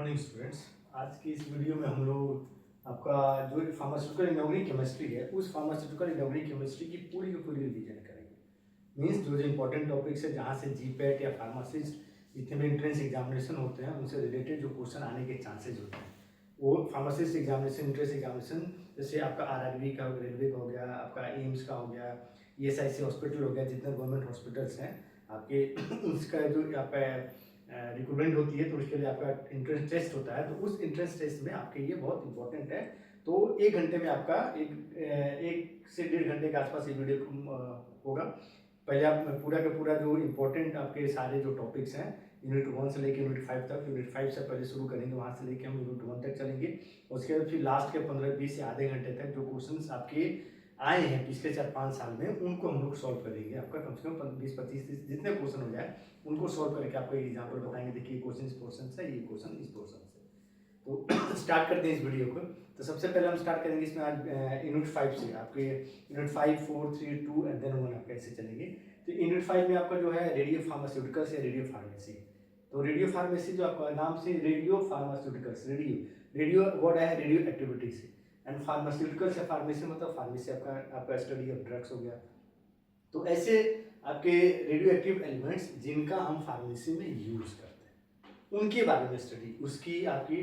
Morning students. आज की इस वीडियो में हम लोग आपका जो फार्मास्यूटिकल इनऑर्गेनिक केमिस्ट्री है उस फार्मास्यूटिकल इनऑर्गेनिक केमिस्ट्री की पूरी रिवीजन करेंगे। मीन्स जो इंपॉर्टेंट टॉपिक्स है जहाँ से जीपैट या फार्मासिस्ट जितने भी एंट्रेंस एग्जामिनेशन होते हैं उनसे रिलेटेड जो क्वेश्चन आने के चांसेज होते हैं वो फार्मासिस्ट एग्जामिनेशन, एंट्रेंस एग्जामिनेशन, जैसे आपका आरआरबी का, रेलवे का हो गया, आपका एम्स का हो गया, ईएसआईसी हॉस्पिटल हो गया, जितने गवर्नमेंट हॉस्पिटल्स हैं आपके उसका जो आपका रिक्रूटमेंट होती है तो उसके लिए आपका एंट्रेंस टेस्ट होता है। तो उस एंट्रेंस टेस्ट में आपके ये बहुत इंपॉर्टेंट है। तो 1 घंटे में आपका एक से 1.5 घंटे के आसपास ये वीडियो होगा। पहले आप पूरा का पूरा जो इम्पोर्टेंट आपके सारे जो टॉपिक्स हैं यूनिट 1 से लेकर यूनिट 5 तक, यूनिट 5 से पहले शुरू करेंगे, वहाँ से लेकर हम यूनिट 1 तक चलेंगे। उसके बाद फिर लास्ट के 15-20 से आधे घंटे तक जो क्वेश्चंस आपके आए हैं पिछले 4-5 साल में उनको हम लोग सॉल्व करेंगे। आपका कम से कम 20-25 जितने क्वेश्चन हो जाए उनको सॉल्व करके आपको एक एग्जाम्पल बताएंगे। देखिए क्वेश्चन इस पोर्शन से, ये क्वेश्चन इस पोर्शन से। तो स्टार्ट करते हैं इस वीडियो को। तो सबसे पहले हम स्टार्ट करेंगे इसमें आज यूनिट 5 से। आपके यूनिट 5, 4, 3, 2 एंड देन 1 आपका ऐसे चलेंगे। तो यूनिट 5 में आपका जो है रेडियो फार्मास्यूटिकल्स या रेडियो फार्मेसी। तो रेडियो फार्मेसी जो आपका नाम से रेडियो फार्मास्यूटिकल्स, रेडियो वर्ड है रेडियो एक्टिविटी से, एंड फार्मास्यूटिकल्स या फार्मेसी मतलब फार्मेसी आपका स्टडी ऑफ ड्रग्स हो गया। तो ऐसे आपके रेडियो एक्टिव एलिमेंट्स जिनका हम फार्मेसी में यूज करते हैं उनके बारे में स्टडी, उसकी आपकी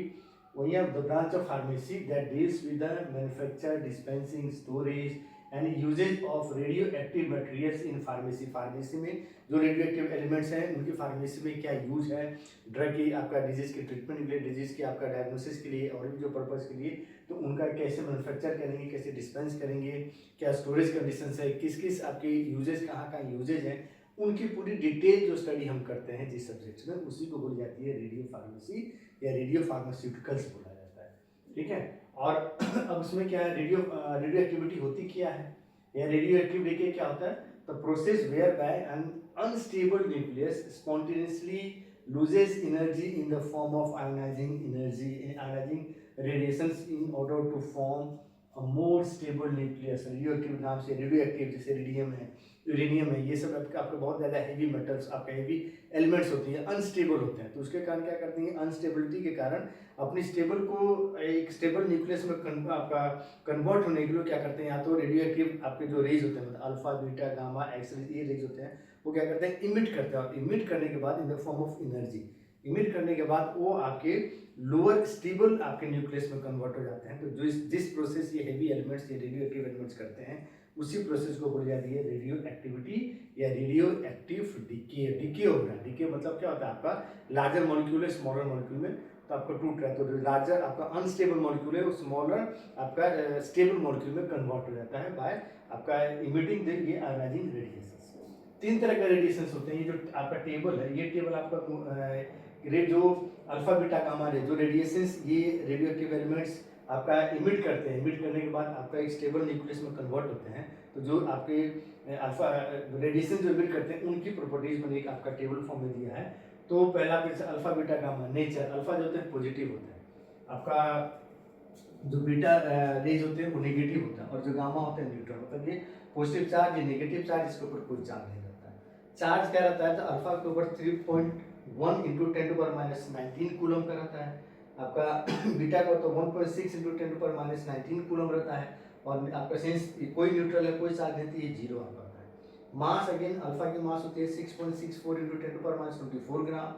वही है the branch of pharmacy that deals with the manufacture, dispensing, storage and usages of radioactive materials in pharmacy. Pharmacy में जो रेडियो एक्टिव एलिमेंट्स हैं उनकी फार्मेसी में क्या यूज है, ड्रग की आपका डिजीज के ट्रीटमेंट के लिए, डिजीज की आपका डायग्नोसिस के लिए और भी जो पर्पज के लिए, तो उनका कैसे मैन्युफैक्चर करेंगे, कैसे डिस्पेंस करेंगे, क्या स्टोरेज कंडीशन है, किस किस आपके यूजेज, कहाँ यूजेज हैं, उनकी पूरी डिटेल जो स्टडी हम करते हैं जिस सब्जेक्ट में, उसी को बोली जाती है रेडियो फार्मेसी या रेडियो फार्मास्यूटिकल्स बोला जाता है। ठीक है। और अब उसमें क्या है, रेडियो एक्टिविटी होती क्या है या रेडियो एक्टिविटी क्या होता है? The process whereby an unstable nucleus spontaneously loses energy in the form of ionizing radiations in order to form a more stable nucleus। Radioactive नाम से रेडियोएक्टिव जैसे रेडियम है, यूरेनियम है, ये सब आपके बहुत ज़्यादा हैवी मेटल्स, आपके हैवी एलिमेंट्स होती हैं, अनस्टेबल होते हैं। तो उसके कारण क्या करते हैं, अनस्टेबिलिटी के कारण अपनी स्टेबल को एक स्टेबल न्यूक्लियस में आपका कन्वर्ट होने के लिए क्या करते हैं, या तो रेडियोएक्टिव आपके जो रेज होते हैं मतलब alpha, beta, gamma, X rays, ये रेज होते हैं, वो क्या करते हैं, इमिट करते हैं। और इमिट करने के बाद in the form of energy, emit करने के बाद वो आपके लोअर स्टेबल आपके न्यूक्लियस में कन्वर्ट हो जाते हैं। तो जो जिस प्रोसेस ये हेवी एलिमेंट्स, ये रेडियो एक्टिव एलिमेंट्स करते हैं, उसी प्रोसेस को बोली जाती है रेडियो एक्टिविटी या रेडियो एक्टिव डिके। डिके हो गया, डिके मतलब क्या होता है, आपका लार्जर मॉलिक्यूल है स्मॉलर मॉलिक्यूल में तो आपका टूट रहा है, तो लार्जर आपका अनस्टेबल मॉलिक्यूल है वो स्मॉलर आपका स्टेबल मॉलिक्यूल में कन्वर्ट हो जाता है बाय आपका इमिटिंग द ये आयोनाइजिंग रेडिएशन। 3 तरह का रेडिएशन होते हैं। ये जो आपका टेबल है, ये टेबल आपका जो अल्फा, बीटा, गामा रे जो रेडिएशंस ये रेडियो एक्टिव एलिमेंट्स आपका इमिट करते हैं, इमिट करने के बाद आपका एक स्टेबल न्यूक्लियस में कन्वर्ट होते हैं। तो जो आपके अल्फा रेडिएशन जो इमिट करते हैं उनकी प्रॉपर्टीज मैंने एक आपका टेबल फॉर्म में दिया है। तो पहला alpha, beta, gamma nature. Alpha जो होते हैं पॉजिटिव होते हैं, आपका जो बीटा रेज होते हैं वो नेगेटिव होता है, और जो गामा होता है न्यूट्रल, मतलब ये पॉजिटिव चार्ज, ये नेगेटिव चार्ज, इसके ऊपर कोई चार्ज नहीं रहता है। चार्ज क्या रहता है, तो अल्फा के ऊपर 3.1 इंटू 10⁻19 कूलम का रहता है। आपका बीटा का तो 1.6 इंटू 10⁻19 कूलम रहता है, और आपका सेंस कोई न्यूट्रल है, कोई चार्ज नहीं, ये 0 आ पाता है। मास अगेन अल्फा की मास होती है 6.64 इंटू 10⁻24 ग्राम,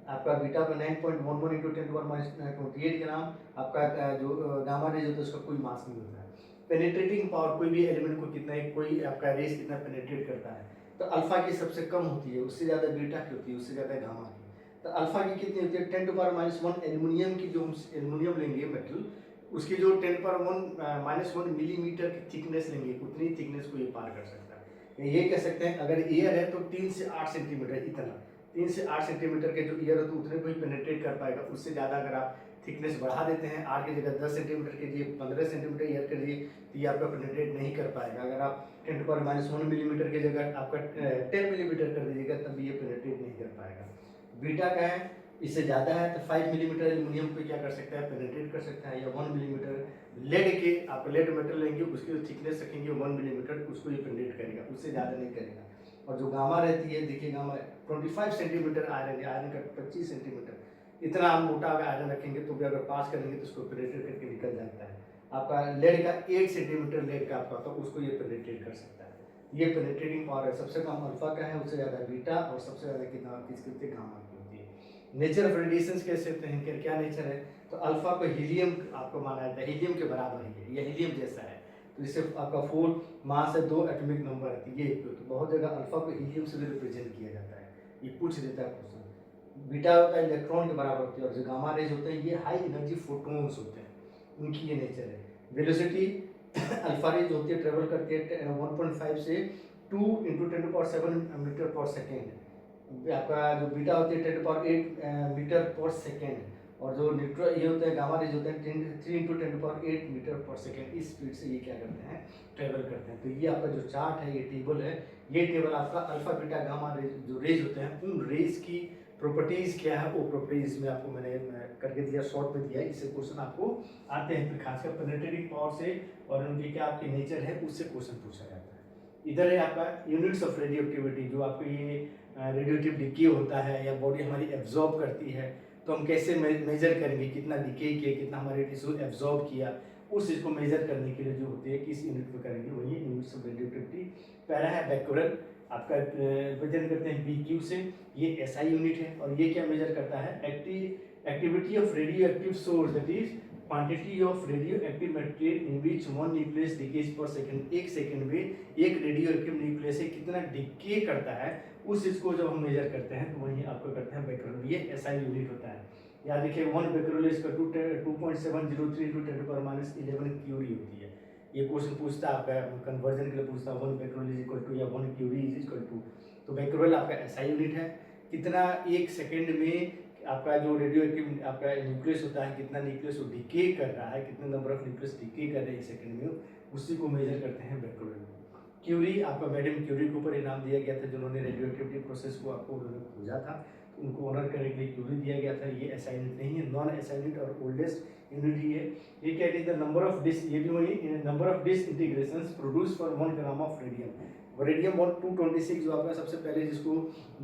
आपका बीटा का 9.11 इंटू 10⁻28 ग्राम, आपका जो गामा रेज होता है उसका कोई मास नहीं होता है। पेनिट्रेटिंग पावर, कोई भी एलिमेंट को कितना, कोई आपका रेज कितना पेनिट्रेट करता है, तो अल्फा की सबसे कम होती है, उससे ज़्यादा बीटा की होती है, उससे ज़्यादा गामा की। तो अल्फा की कितनी होती है, 10⁻1 एल्यूमिनियम की, जो हम एल्यूमिनियम लेंगे मेटल, उसकी जो 10⁻1 मिलीमीटर की थिकनेस लेंगे, उतनी थिकनेस को ये पार कर सकता है। ये कह सकते हैं अगर एयर है तो 3 से 8 सेंटीमीटर, इतना 3 से 8 सेंटीमीटर के जो एयर हो तो उतने को ही पेनिट्रेट कर पाएगा। उससे ज़्यादा अगर आप थिकनेस बढ़ा देते हैं, 8 की जगह 10 सेंटीमीटर कीजिए, 15 सेंटीमीटर एयर करिए, तो ये आपका पेनिट्रेट नहीं कर पाएगा। अगर आप 10⁻1 मिलीमीटर की जगह आपका 10 मिलीमीटर कर दीजिएगा तब ये पेनिट्रेट नहीं कर पाएगा। बीटा का है इससे ज़्यादा है तो 5 मिलीमीटर एल्यूमिनियम पे क्या कर सकता है, पेनिट्रेट कर सकता है, या 1 मिलीमीटर लेड के आप लेड मेटल लेंगे, उसकी जो थिकनेस रखेंगे 1 मिलीमीटर, उसको ये पेनिट्रेट करेगा, उससे ज़्यादा नहीं करेगा। और जो गामा रहती है, देखिए गामा 25 सेंटीमीटर आयरन, आयरन का 25 सेंटीमीटर, इतना आप मोटा अगर आयरन रखेंगे तो भी अगर पास करेंगे तो उसको पेनिट्रेट करके निकल जाता है। आपका लेड का 8 सेंटीमीटर लेड का आपका, तो उसको ये पेनिट्रेट कर सकता है। ये पेनिट्रेटिंग पावर है, सबसे कम अल्फा का है, उससे ज़्यादा बीटा, और सबसे ज़्यादा कितना किसकी होती है, गामा की होती है। नेचर ऑफ रेडिएशन कैसे होते हैं, क्या नेचर है, तो अल्फा को हीलियम आपको माना जाता है, हीलियम के बराबर है, ये हीलियम जैसा है। तो इससे आपका 4 मास है, 2 एटॉमिक नंबर है, ये तो बहुत जगह अल्फा को हीलियम से भी रिप्रेजेंट किया जाता है, ये पूछ देता है क्वेश्चन। बीटा होता है इलेक्ट्रॉन के बराबर होती है, और जो गामा रेज होते हैं ये हाई एनर्जी फोटोन्स होते हैं, उनकी ये नेचर है। वेलोसिटी अल्फा रेज होती है, ट्रेवल करती है 1.5 से 2 × 10⁷ मीटर पर सेकेंड। आपका जो बीटा होती है 10⁸ मीटर पर सेकेंड, और जो न्यूट्रॉन ये होते हैं गामा रेज होते हैं 3 × 10⁸ मीटर पर सेकेंड, इस स्पीड से ये क्या करते हैं, ट्रेवल करते हैं। तो ये आपका जो चार्ट है, ये टेबल है, ये टेबल आपका अल्फा बीटा गामा रेज जो रेज होते हैं उन रेज की प्रॉपर्टीज क्या है, वो प्रॉपर्टीज में आपको मैंने करके दिया, शॉर्ट में दिया है। इससे क्वेश्चन आपको आते हैं, फिर खासकर पेनिट्रेटिंग पावर से और उनकी क्या आपकी नेचर है उससे क्वेश्चन पूछा जाता है। इधर है आपका यूनिट्स ऑफ रेडियो एक्टिविटी, जो आपको ये रेडियोटिव डिके होता है या बॉडी हमारी एब्जॉर्ब करती है, तो हम कैसे मेजर करेंगे, कितना डिके किया, कितना हमारे टिश्यू एब्जॉर्ब किया, उस चीज़ को मेजर करने के लिए जो होती है किस यूनिट में करेंगे, वही यूनिट्स ऑफ रेडियोटिविटी। पहला है बैक्यूरल, आपका रिप्रेजेंट करते हैं BQ से, ये SI यूनिट है, और ये क्या मेजर करता है, activity of radio active source, that is quantity of radio active material in which 1 nucleus decays पर सेकंड, एक सेकंड में एक रेडियो एक्टिव न्यूक्लियस से कितना डिके करता है, उस चीज़ को जब हम मेजर करते हैं तो वही आपको करते हैं बैक्यूरल, ये SI यूनिट होता है। याद रखिए 1 becquerel is equal to 2.703 × 10⁻11 Curie होती है। ये क्वेश्चन पूछता है आपका कन्वर्जन के लिए पूछता है, 1 बैक्यूरल इज इक्वल टू या 1 क्यूरी इज इक्वल टू, तो बैक्यूरल आपका SI यूनिट है। कितना एक सेकंड में आपका जो रेडियो एक्टिव आपका न्यूक्लियस होता है, कितना न्यूक्लियस वो डिके कर रहा है, कितने नंबर ऑफ न्यूक्लियस डिके कर रहे हैं एक सेकंड में, उसी को मेजर करते हैं बैक्यूरल। क्यूरी आपका मैडम क्यूरी के ऊपर इनाम दिया गया था, जिन्होंने रेडियो एक्टिविटी प्रोसेस को आपको उन्होंने खोजा था, तो उनको ऑनर करने के लिए क्यूरी दिया गया था। ये SI यूनिट नहीं है, नॉन SI यूनिट और ओल्डेस्ट यूनिट ही है। ये क्या है, द नंबर ऑफ डिस, ये भी वही number of disintegrations produce for 1 gram of radium. Radium 226 जो आपका सबसे पहले जिसको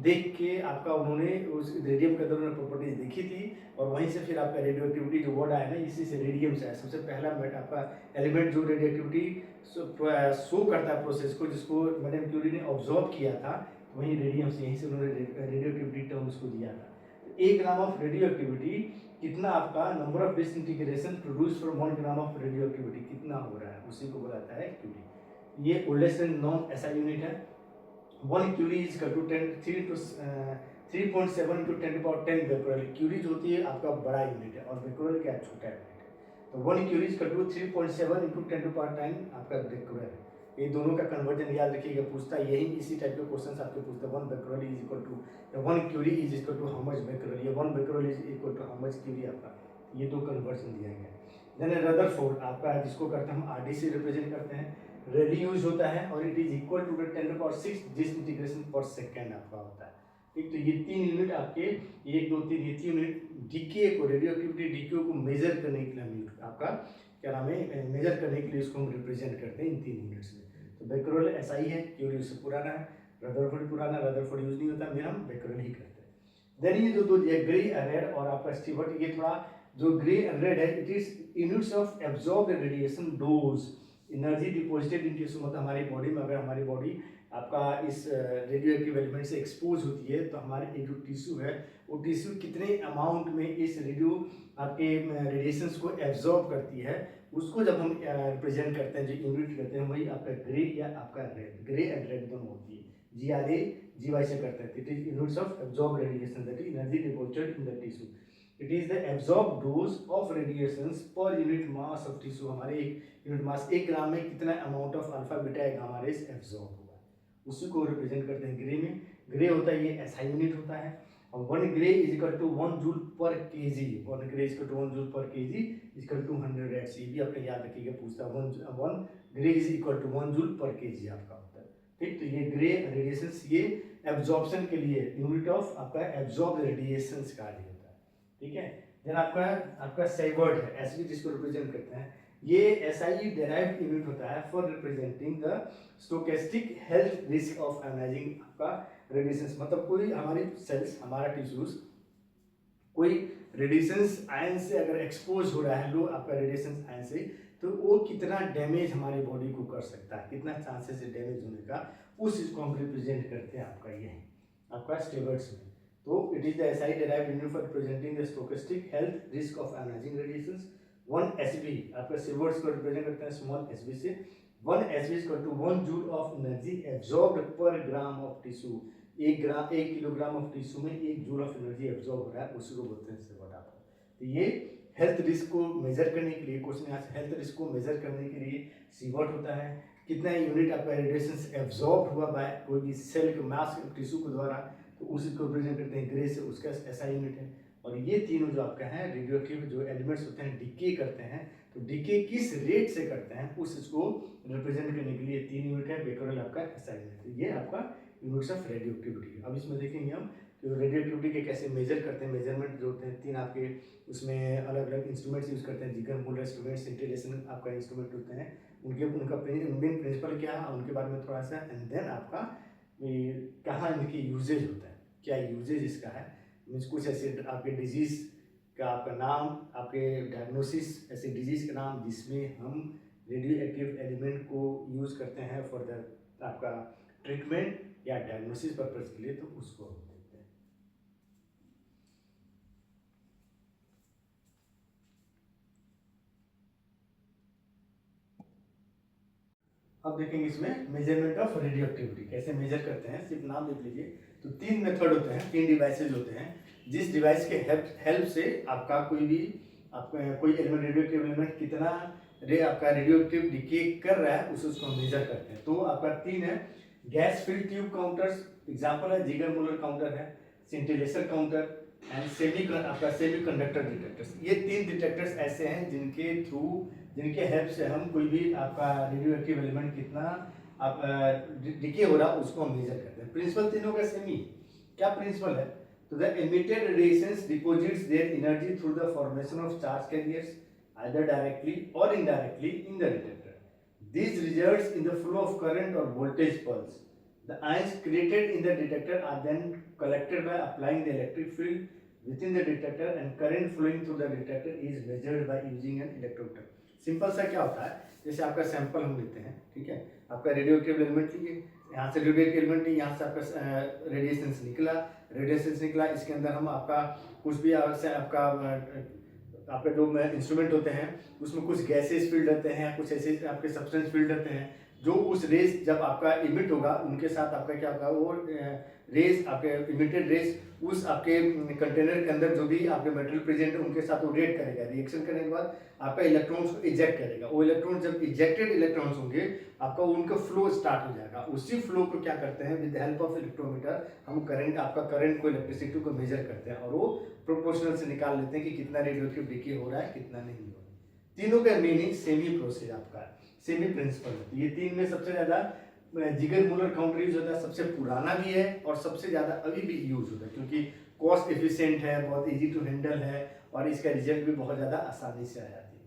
देख के आपका उन्होंने उस रेडियम के अंदर उन्होंने प्रॉपर्टीज देखी थी, और वहीं से फिर आपका रेडियो एक्टिविटी जो वर्ड आया ना, इसी से रेडियम से आया। सबसे पहला आपका एलिमेंट जो रेडियो एक्टिविटी शो करता है प्रोसेस को, जिसको मैडम क्यूरी ने ऑब्जर्व किया था, तो वहीं रेडियम से, यहीं से उन्होंने रेडियो एक्टिविटी टर्म उसको दिया था। तो 1 ग्राम ऑफ रेडियो एक्टिविटी कितना आपका number of disintegration produce from 1 gram of radio activity कितना हो रहा है, उसी को बुलाता है क्यूरी। ये oldest and non SI unit है। 1 curie is equal to 3.7 × 10⁻10 becquerel. Curie जो होती है आपका बड़ा यूनिट है, और बैक्यूरल क्या छोटा यूनिट है। तो 1 क्यूरी इज इक्वल टू 3.7 × 10⁻10 आपका बैक्यूरल है। ये दोनों का कन्वर्जन याद रखिएगा, पूछता है यही इसी टाइप के क्वेश्चंस आपके पूछता है। 1 becquerel is equal to 1 curie is equal to how much becquerel, ये 1 becquerel is equal to how much curie आपका, ये दो कन्वर्जन दिया गया है। देन रदरफोर्ड आपका, जिसको करते हैं हम RD से रिप्रेजेंट करते हैं, रेडी यूज होता है, और it is equal to 10⁻6 disintegration per second आपका होता है। ठीक, तो ये 3 यूनिट आपके 1 2 3 ये 3 यूनिट डीके को, रेडियो एक्टिविटी डीके को मेजर करने के लिए हम आपका क्या नाम है, मेजर करने के लिए इसको हम रिप्रेजेंट करते हैं इन 3 यूनिट्स में। तो बैक्यूरल SI है, क्यूरी उससे पुराना है, रदरफोर्ड पुराना, रदरफोर्ड यूज नहीं होता, फिर हम बैक्यूरल ही करते हैं। देन ये जो दो ग्रे रेड और आपका स्टीवर्ट, ये थोड़ा जो ग्रे एंड रेड है, it is units of absorbed radiation dose, energy deposited in tissue, मतलब हमारी बॉडी में अगर हमारी बॉडी आपका इस रेडियो एक्टिव एलिमेंट से एक्सपोज होती है, तो हमारे जो टिश्यू है वो टिश्यू कितने अमाउंट में इस रेडियो आपके रेडिएशंस को एब्जॉर्ब करती है, उसको जब हम रिप्रेजेंट करते हैं, जो यूनिट करते हैं, वही आपका ग्रे या आपका रेड, ग्रे एंड रेड दोनों होती है। GRA GY से करते हैं, it is units of absorb radiation, that is energy deposited in the tissue. It is the absorb dose of radiations per unit mass of tissue, हमारे एक unit mass 1 ग्राम में कितना amount of alpha beta gamma rays absorb हुआ, उसी को represent करते हैं grey में। ग्रे होता है ये SI यूनिट होता है, और 1 gray is equal to 1 joule per KG, 1 gray is equal to 1 joule per KG is equal to 100 rads. ये भी आपने याद रखिएगा, पूछता है 1 gray is equal to 1 joule per KG आपका होता है। ठीक, तो ये ग्रे रेडिएशंस, ये एब्जॉर्प्शन के लिए यूनिट ऑफ आपका एब्जॉर्ब रेडिएशंस का होता है। ठीक है, देन आपका सेवर्ट है, SI जिसको रिप्रेजेंट करते हैं, ये SI डेराइव्ड यूनिट होता है for representing the stochastic health risk of ionizing आपका रेडिएशंस, मतलब कोई हमारी सेल्स, हमारा टिश्यूज कोई रेडिएशंस आयन से अगर एक्सपोज हो रहा है लो आपका रेडिएशन आयन से, तो वो कितना डैमेज हमारी बॉडी को कर सकता है, कितना चांसेस है डैमेज होने का, उस चीज़ को हम रिप्रेजेंट करते हैं आपका ये आपका स्टेवर्ड्स में। तो it is the SI derived unit for representing the stochastic health risk of ionizing radiations. 1 SV आपका स्टेवर्ड्स को रिप्रेजेंट करते हैं स्मॉल एसबी से। 1 SB is equal to 1 joule of energy absorbed per gram of tissue. 1 kilogram of tissue में 1 joule of energy absorb हो रहा है, उसी को बोलते हैं स्टेवर्ड आपको। तो ये हेल्थ रिस्क को मेजर करने के लिए, क्वेश्चन यहाँ से हेल्थ रिस्क को मेजर करने के लिए सीवर्ट होता है, कितना यूनिट आपका रेडिएशन एब्जॉर्ब हुआ बाय कोई भी सेल के मास टिश्यू के द्वारा, तो उसी को रिप्रेजेंट करते हैं ग्रे से, उसका ऐसा यूनिट है। और ये तीनों जो आपका है रेडियोएक्टिव जो एलिमेंट्स होते हैं डिके करते हैं, तो डिके किस रेट से करते हैं उस इसको रिप्रेजेंट करने के लिए 3 यूनिट है, बेकरल आपका ऐसा यूनिट, ये आपका यूनिट्स ऑफ रेडियोएक्टिविटी। अब इसमें देखेंगे हम रेडियोएक्टिविटी के कैसे मेजर करते हैं, मेजरमेंट जो होते हैं 3 आपके उसमें अलग अलग इंस्ट्रूमेंट्स यूज करते हैं, जिगर मूलर इंस्ट्रूमेंट, सिंटिलेशन आपका इंस्ट्रूमेंट होते हैं, उनका मेन प्रिंसिपल क्या है उनके बारे में थोड़ा सा, एंड देन आपका कहाँ इनकी यूजेज होता है, क्या यूजेज इसका है, मीन्स कुछ ऐसे आपके डिजीज का आपका नाम, आपके डायग्नोसिस ऐसे डिजीज का नाम जिसमें हम रेडियो एक्टिव एलिमेंट को यूज़ करते हैं फॉर द आपका ट्रीटमेंट या डायग्नोसिस पर्पज के लिए, तो उसको हम देखते हैं। अब देखेंगे इसमें मेजरमेंट ऑफ रेडियो एक्टिविटी कैसे मेजर करते हैं, सिर्फ नाम देख लीजिए। तो 3 मेथड होते हैं, 3 डिवाइसेज होते हैं, जिस डिवाइस के हेल्प से आपका कोई भी आपका कोई एलिमेंट रेडियो एक्टिव एलिमेंट कितना आपका रेडियो एक्टिव डिके कर रहा है उसको हम मेजर करते हैं। तो आपका 3 है, gas filled tube counters, example है जिगर मूलर काउंटर है, scintillation counter and semiconductor detectors. ये 3 डिटेक्टर्स ऐसे हैं जिनके हेल्प से हम कोई भी आपका रेडियो एक्टिव एलिमेंट कितना आप डिके हो रहा है उसको हम मेजर करते हैं। प्रिंसिपल तीनों का सेम ही, क्या प्रिंसिपल है, तो the emitted radiations deposits their energy through the formation of charge carriers either directly or indirectly in the detector. This results in the flow of current or voltage pulse. The ions created in the detector are then collected by applying the electric field within the detector, and current flowing through the detector is measured by using an electrometer. Simple सा क्या होता है, जैसे आपका sample हम लेते हैं, ठीक है, आपका रेडियो एक्टिव एलिमेंट लिए, यहाँ से रेडियो एक्टिव एलिमेंट लिए, यहाँ से आपका रेडिएशन निकला, इसके अंदर हम आपका कुछ भी आपका जो इंस्ट्रूमेंट होते हैं उसमें कुछ गैसेस फील्ड रहते हैं, कुछ ऐसे आपके सब्सटेंस फील्ड रहते हैं, जो उस रेस जब आपका इमिट होगा उनके साथ आपका क्या होगा, वो रेस आपके इमिटेड रेस उस आपके कंटेनर के अंदर जो भी आपके मेटेरियल प्रेजेंट है उनके साथ वो रिएक्ट करेगा, रिएक्शन करने के बाद आपका इलेक्ट्रॉन्स को इजेक्ट करेगा, वो इलेक्ट्रॉन जब इजेक्टेड इलेक्ट्रॉन्स होंगे आपका उनका फ्लो स्टार्ट हो जाएगा, उसी फ्लो को क्या करते हैं with the help of electrometer हम करंट को इलेक्ट्रिसिटी को मेजर करते हैं, और वो प्रोपोर्शनल से निकाल लेते हैं कि कितना रेडियोएक्टिव डिके हो रहा है कितना नहीं हो रहा है। तीनों का मीनिंग सेमी प्रोसेस आपका सेमी प्रिंसिपल है। ये 3 में सबसे ज्यादा जिगर मूलर काउंटर यूज होता है, सबसे पुराना भी है और सबसे ज्यादा अभी भी यूज होता है, क्योंकि कॉस्ट एफिशिएंट है, बहुत इजी टू हैंडल है और इसका रिजल्ट भी बहुत ज्यादा आसानी से आ जाती है।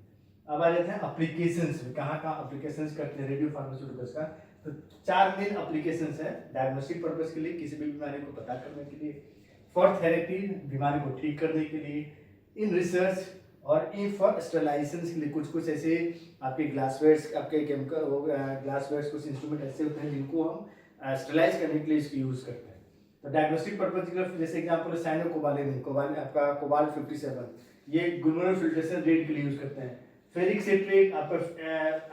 अब आ जाते हैं एप्लीकेशंस में, कहाँ एप्लीकेशंस करते हैं रेडियो फार्मास्यूटिकल्स का। तो 4 मेन एप्लीकेशंस है, डायग्नोस्टिक पर्पस के लिए, किसी भी बीमारी को पता करने के लिए, फॉर थेरेपी बीमारी को ठीक करने के लिए, इन रिसर्च और इन फॉर स्टेलाइजेशन के लिए। कुछ ऐसे आपके ग्लासवेयर्स, आपके केमिकल ग्लासवेयर्स, कुछ इंस्ट्रूमेंट ऐसे होते हैं जिनको हम स्टेलाइज करने के लिए इसको यूज करते हैं। तो डायग्नोस्टिक पर्पज की तरफ जैसे एग्जांपल साइनोकोबालेमिन, आपका कोबाल्ट 57, ये ग्लूमेरुलर फिल्ट्रेशन रेट के लिए यूज करते हैं। फेरिक सिट्रेट आपका